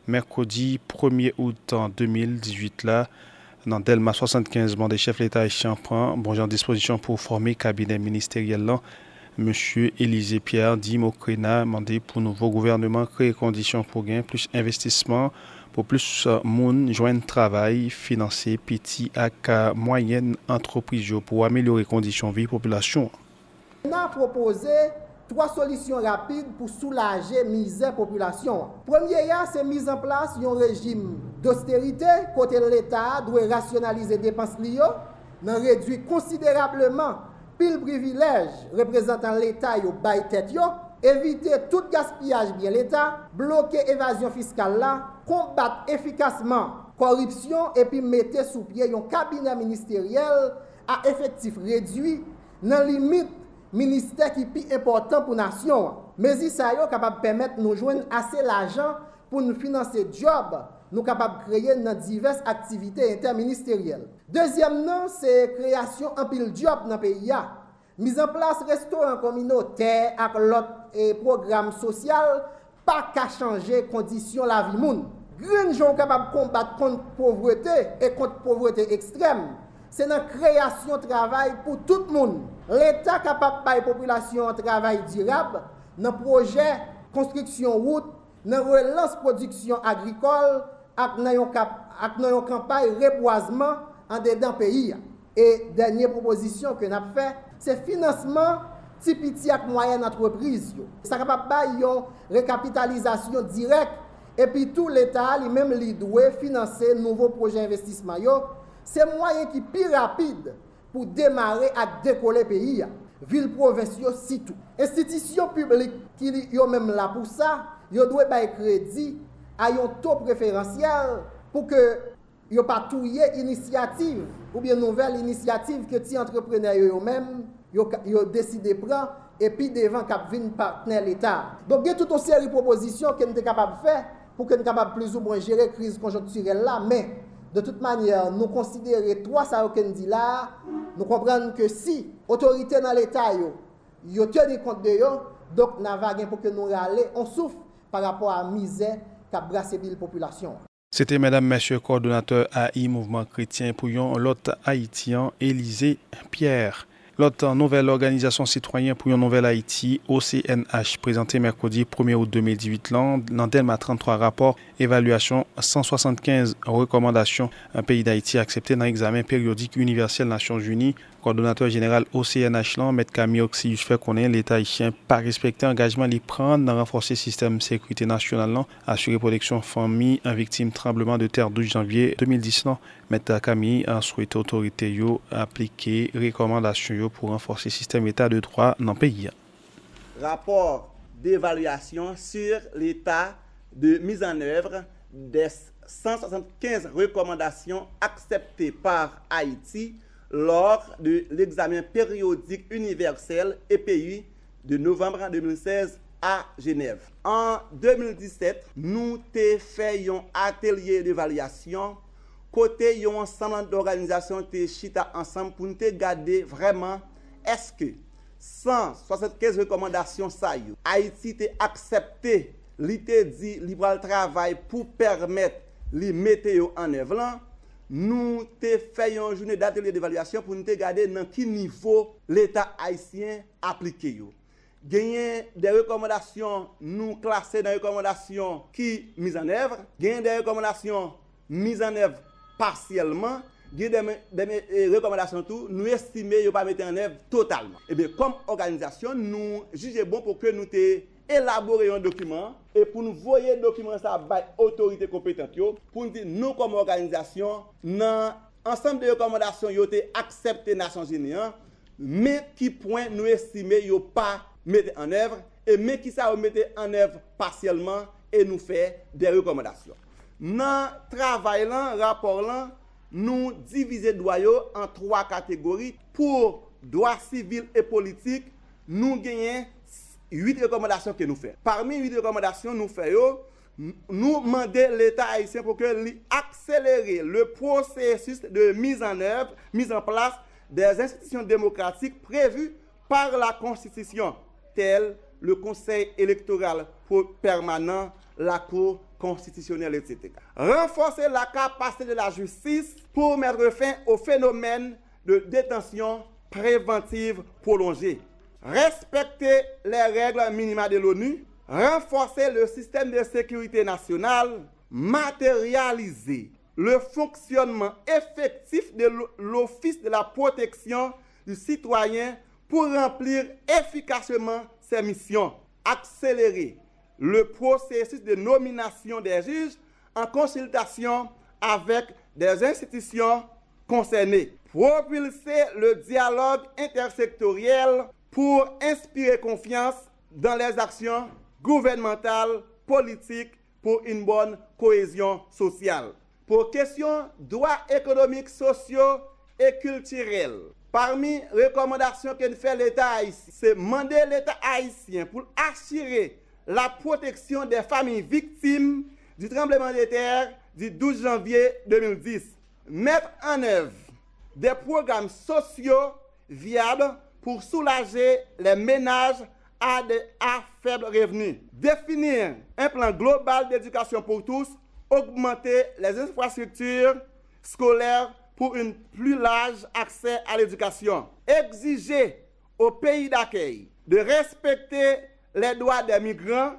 mercredi 1er août 2018 là, dans Delma 75, des chefs de l'État haïtien prend en disposition pour former cabinet ministériel là. Monsieur Élisée Pierre dit Mokrena demandé pour nouveau gouvernement créer conditions pour gagner plus investissement pour plus moun joindre travail financer petit et moyenne entreprise pour améliorer les conditions de vie population. On a proposé 3 solutions rapides pour soulager misère population. Première, c'est mise en place un régime d'austérité côté l'État doit rationaliser dépenses liées, réduire considérablement pile privilège représentant l'État yo bay tête yo, éviter tout gaspillage bien l'État, bloquer évasion fiscale là, combattre efficacement corruption et puis mettre sous pied un cabinet ministériel à effectif réduit dans limite ministère qui plus important pour nation. Mais ça yo capable permettre nous joindre assez l'argent pour nous financer job, nous capable créer dans diverses activités interministérielles. Deuxièmement, c'est création en pile job dans le pays. Mise en place restaurant communautaire avec l'autre programme social, pas qu'à changer conditions la vie moun. Green gens capable de combattre contre pauvreté et contre pauvreté extrême. C'est la création de travail pour tout le monde. L'État capable de la population un travail durable, dans le projet construction route, dans la relance production agricole, avec une campagne reboisement en dedans pays. Et dernière proposition que nous avons fait, c'est financement petit et moyenne entreprise. Ça capable une récapitalisation directe et puis tout l'État lui-même lui doit financer nouveaux projets d'investissement. C'est moyen qui plus rapide pour démarrer et décoller le pays. Ville provinciaux si tout. Institutions publiques qui sont même là pour ça, ils doivent faire crédit à un taux préférentiel pour que yo pas touyer initiative ou bien nouvelle initiative que ti entrepreneurs eux-mêmes yo décidé prendre et puis devant cap vinn partenaire l'État. Donc il y a toute une série de propositions que nous sommes capables de faire pour que nous capables plus ou moins gérer crise conjoncturelle là, mais de toute manière nous considérer trois ça que nous dit là, nous comprenons que si autorité dans l'État yo tient compte de yo, donc n'a pas gain pour que nous râler, on souffre par rapport à misère qu'a brassé la population. C'était Mesdames, Messieurs, coordonnateur AI Mouvement Chrétien pour l'autre Haïtien, Élisée Pierre. L'autre nouvelle organisation citoyenne pour une nouvelle Haïti, OCNH, présenté mercredi 1er août 2018, dans Delma 33 rapports, évaluation, 175 recommandations, un pays d'Haïti accepté dans l'examen périodique universel Nations Unies. Coordonnateur général OCNH, M. Camille Oxius fait connaître l'État haïtien pas respecter l'engagement de prendre dans renforcer le système de sécurité nationale, assurer protection famille en victime tremblement de terre 12 janvier 2010. M. Camille a souhaité autorité appliquer recommandations pour renforcer le système état de droit dans le pays. Rapport d'évaluation sur l'état de mise en œuvre des 175 recommandations acceptées par Haïti lors de l'examen périodique universel EPI de novembre 2016 à Genève. En 2017, nous avons fait un atelier d'évaluation côté un ensemble d'organisations qui chita ensemble pour nous garder vraiment est-ce que 175 recommandations ça Haïti a accepté l'ité dit libre travail pour permettre les mettre en œuvre là. Nous avons fait une journée d'atelier d'évaluation pour nous regarder dans quel niveau l'État haïtien appliqué. Gagner des recommandations, nous classer dans les recommandations qui mises en œuvre, gagner des recommandations mises en œuvre partiellement, gagner des recommandations tout, nous estimer ne pas mettre en œuvre totalement. Et bien comme organisation, nous jugeons bon pour que nous élaborer un document et pour nous voyer le document ça par autorité compétente pour nous dire nous comme organisation dans ensemble de recommandations yo été accepté Nations Unies mais qui point nous estimer yo pas mettre en œuvre et mais qui ça mettre en œuvre partiellement et nous fait des recommandations. Dans travail là rapport là nous diviser droit en trois catégories. Pour droits civils et politiques nous gagnons 8 recommandations que nous faisons. Parmi 8 recommandations nous faisons, nous demandons l'État haïtien pour que accélérer le processus de mise en œuvre, mise en place des institutions démocratiques prévues par la Constitution, telles le Conseil électoral permanent, la Cour constitutionnelle, etc. Renforcer la capacité de la justice pour mettre fin au phénomène de détention préventive prolongée. Respecter les règles minimales de l'ONU, renforcer le système de sécurité nationale, matérialiser le fonctionnement effectif de l'Office de la protection du citoyen pour remplir efficacement ses missions, accélérer le processus de nomination des juges en consultation avec des institutions concernées, propulser le dialogue intersectoriel pour inspirer confiance dans les actions gouvernementales, politiques pour une bonne cohésion sociale. Pour question droits économiques, sociaux et culturels, parmi les recommandations que fait l'État haïtien, c'est demander l'État haïtien pour assurer la protection des familles victimes du tremblement de terre du 12 janvier 2010. Mettre en œuvre des programmes sociaux viables pour soulager les ménages à faible revenu. Définir un plan global d'éducation pour tous, augmenter les infrastructures scolaires pour un plus large accès à l'éducation. Exiger au pays d'accueil de respecter les droits des migrants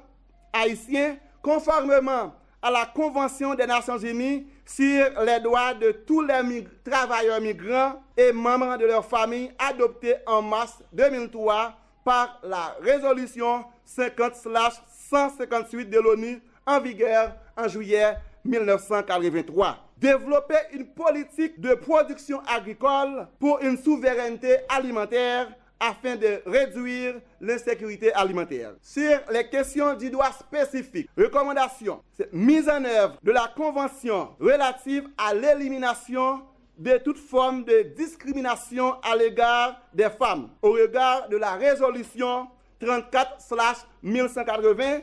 haïtiens conformément à la Convention des Nations Unies sur les droits de tous les travailleurs migrants et membres de leur famille adoptée en mars 2003 par la résolution 50/158 de l'ONU en vigueur en juillet 1983. Développer une politique de production agricole pour une souveraineté alimentaire afin de réduire l'insécurité alimentaire. Sur les questions du droit spécifique, recommandation, mise en œuvre de la Convention relative à l'élimination de toute forme de discrimination à l'égard des femmes, au regard de la résolution 34/1180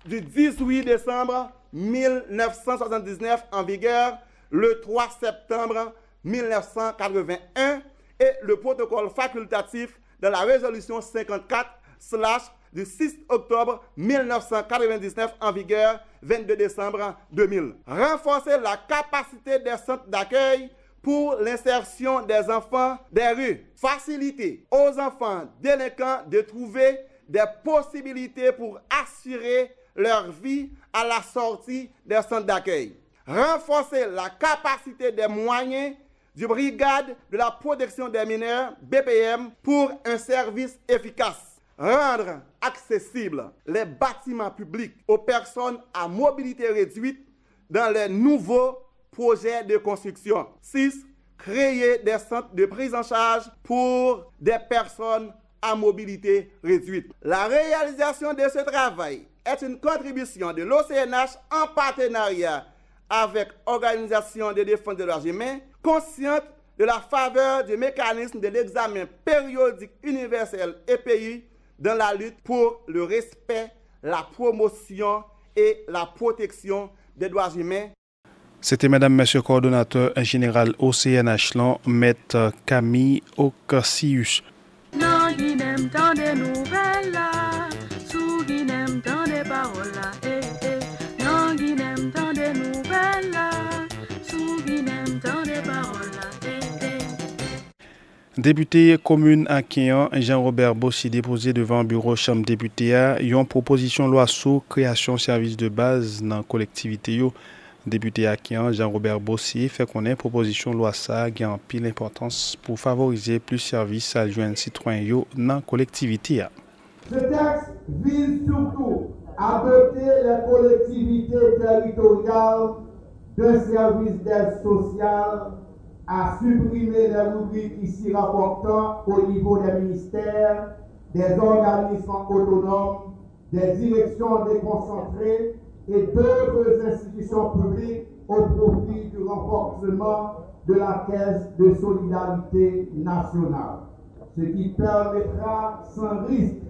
du 18 décembre 1979 en vigueur le 3 septembre 1981 et le protocole facultatif de la résolution 54/ du 6 octobre 1999 en vigueur 22 décembre 2000. Renforcer la capacité des centres d'accueil pour l'insertion des enfants des rues. Faciliter aux enfants délinquants de trouver des possibilités pour assurer leur vie à la sortie des centres d'accueil. Renforcer la capacité des moyens du Brigade de la protection des mineurs, BPM, pour un service efficace. Rendre accessibles les bâtiments publics aux personnes à mobilité réduite dans les nouveaux projets de construction. 6. Créer des centres de prise en charge pour des personnes à mobilité réduite. La réalisation de ce travail est une contribution de l'OCNH en partenariat avec l'Organisation de défense des droits humains, consciente de la faveur du mécanisme de l'examen périodique universel EPI dans la lutte pour le respect, la promotion et la protection des droits humains. C'était Madame, Monsieur coordonnateur général OCNH, Maître Camille Ocassius. Non, qui n'aime tant des nouvelles là, sous qui n'aime tant des paroles là, non, qui n'aime tant des nouvelles là, sous qui n'aime tant des paroles là, Député commune à Kéan, Jean-Robert Bossi déposé devant le bureau chambre député a une proposition loi sous création service de base dans la collectivité. Député à Kéan, Jean-Robert Bossi fait connaître proposition loi ça qui a en pile importance pour favoriser plus services à joindre citoyens dans la collectivité. Ce texte vise surtout à doter les collectivités territoriales d'un service d'aide sociale, à supprimer les rubriques ici rapportant au niveau des ministères, des organismes autonomes, des directions déconcentrées et d'autres institutions publiques au profit du renforcement de la caisse de solidarité nationale, ce qui permettra sans risque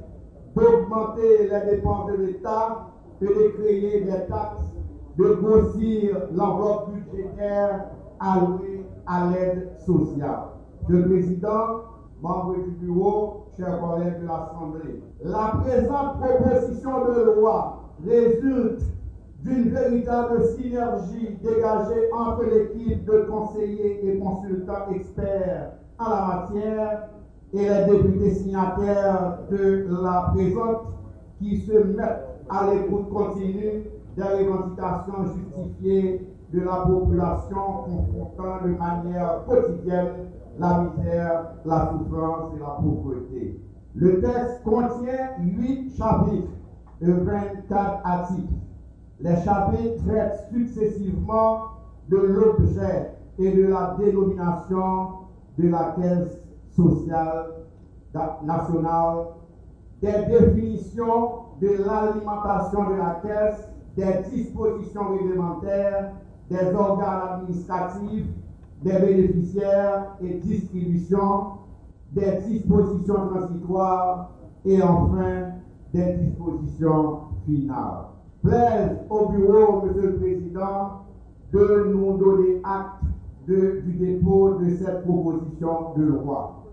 d'augmenter les dépenses de l'État et de créer des taxes, de grossir l'enveloppe budgétaire allouée à l'aide sociale. Le président, membre du bureau, chers collègues de l'Assemblée, la présente proposition de loi résulte d'une véritable synergie dégagée entre l'équipe de conseillers et consultants experts en la matière et les députés signataires de la présente qui se mettent à l'écoute continue des revendications justifiées de la population confrontant de manière quotidienne la misère, la souffrance et la pauvreté. Le texte contient 8 chapitres et 24 articles. Les chapitres traitent successivement de l'objet et de la dénomination de la caisse sociale nationale, des définitions de l'alimentation de la caisse, des dispositions réglementaires, des organes administratifs, des bénéficiaires et distributions, des dispositions transitoires et enfin des dispositions finales. Plaise au bureau, Monsieur le Président, de nous donner acte du dépôt de cette proposition de loi.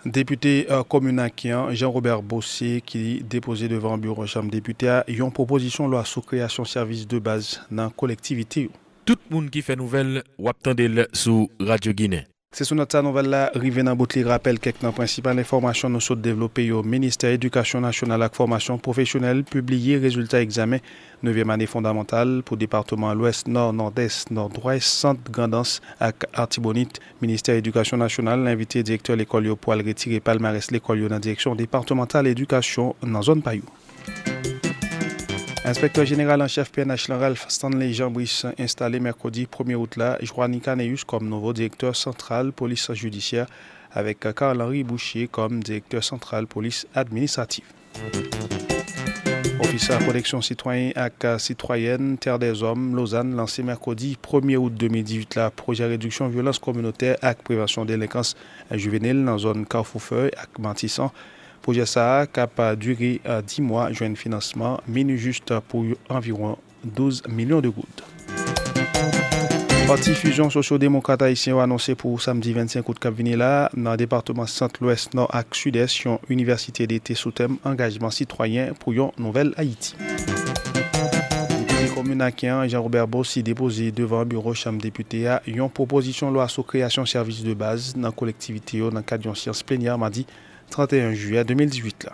Député commune à Kéan, Jean-Robert Bossi, qui déposé devant le bureau chambre député a une proposition loi sous création service de base dans la collectivité. Tout le monde qui fait nouvelle, ou attendez sur Radio Guinée. C'est sur notre nouvelle là, rivé dans bout li rappel quelques principales informations nous sont développées au ministère Éducation nationale et formation professionnelle publié résultat examen 9e année fondamentale pour département l'Ouest, Nord, Nord-Est, Nord-Ouest, Centre, Grandance et Artibonite. Ministère Éducation nationale l'invité directeur l'école yo pour retirer palmarès l'école yo dans direction départementale éducation dans zone Payou. Inspecteur général en chef PNH Ralph Stanley Jean-Brice installé mercredi 1er août là, Joanny Caneus comme nouveau directeur central police judiciaire avec Carl-Henri Boucher comme directeur central police administrative. Office à protection citoyen et citoyenne Terre des Hommes Lausanne lancé mercredi 1er août 2018 là, projet réduction violence communautaire et prévention délinquance juvénile dans zone Carrefour-Feuille et Mantissan. Projet ça a duré 10 mois, joint financement, minu juste pour environ 12 millions de gouttes. Parti Fusion Socio-Démocrate Haïtien a annoncé pour samedi 25 août cap vini là, dans le département Centre-Ouest, Nord et Sud-Est, une université d'été sous thème engagement citoyen pour une nouvelle Haïti. Député communaquien Jean-Robert Bossi déposé devant le bureau chambre député à une proposition de loi sur création de services de base dans la collectivité dans le cadre d'une séance plénière mardi 31 juillet 2018 là.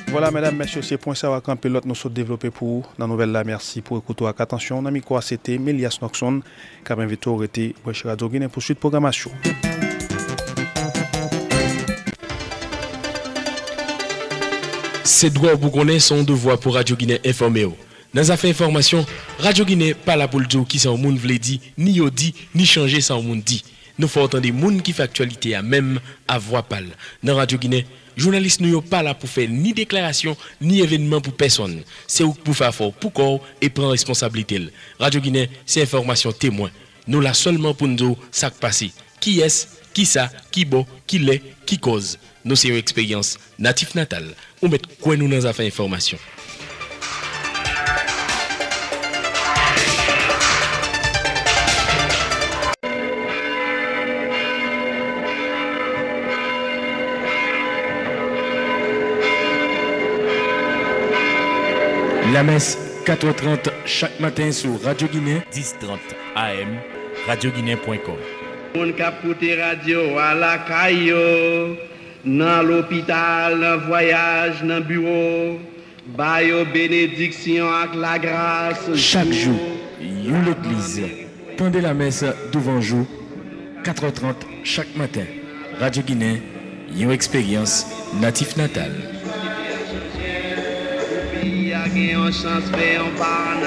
Voilà mesdames, messieurs, c'est point ça va camper l'autre nous sommes développés pour la nouvelle là. Merci pour écouter avec attention. Nami quoi c'était Mélias Noxon qui a invité au rete Wesh Radio Guinée pour suite programmation. C'est droit pour connaître son devoir pour Radio Guinée informé. Dans affaire information, Radio Guinée pas là pour le dire qui ça au monde vle dit, ni yo dit, ni changer ça au monde dit. Nous faut entendre des gens qui font actualité à même à voix pâle. Dans Radio Guinée, journalistes nous pas là pour faire ni déclaration ni événement pour personne. C'est pour faire fort pour corps et prendre responsabilité. Radio Guinée, c'est information témoin. Nous là seulement pour nous dire ça qui passe. Qui est, qui ça, qui bon, qui l'est, qui cause. Nous c'est une expérience natif natal. On met quoi nous dans affaire information. La messe 4h30 chaque matin sur Radio Guinée 10h30 AM radioguinée.com. On capte radio à la caillou dans l'hôpital, dans voyage, dans bureau, bayo bénédiction avec la grâce. Chaque jour, une l'église. Tendez la messe devant jour 4h30 chaque matin. Radio Guinée, une expérience natif natal. On chance fait on parle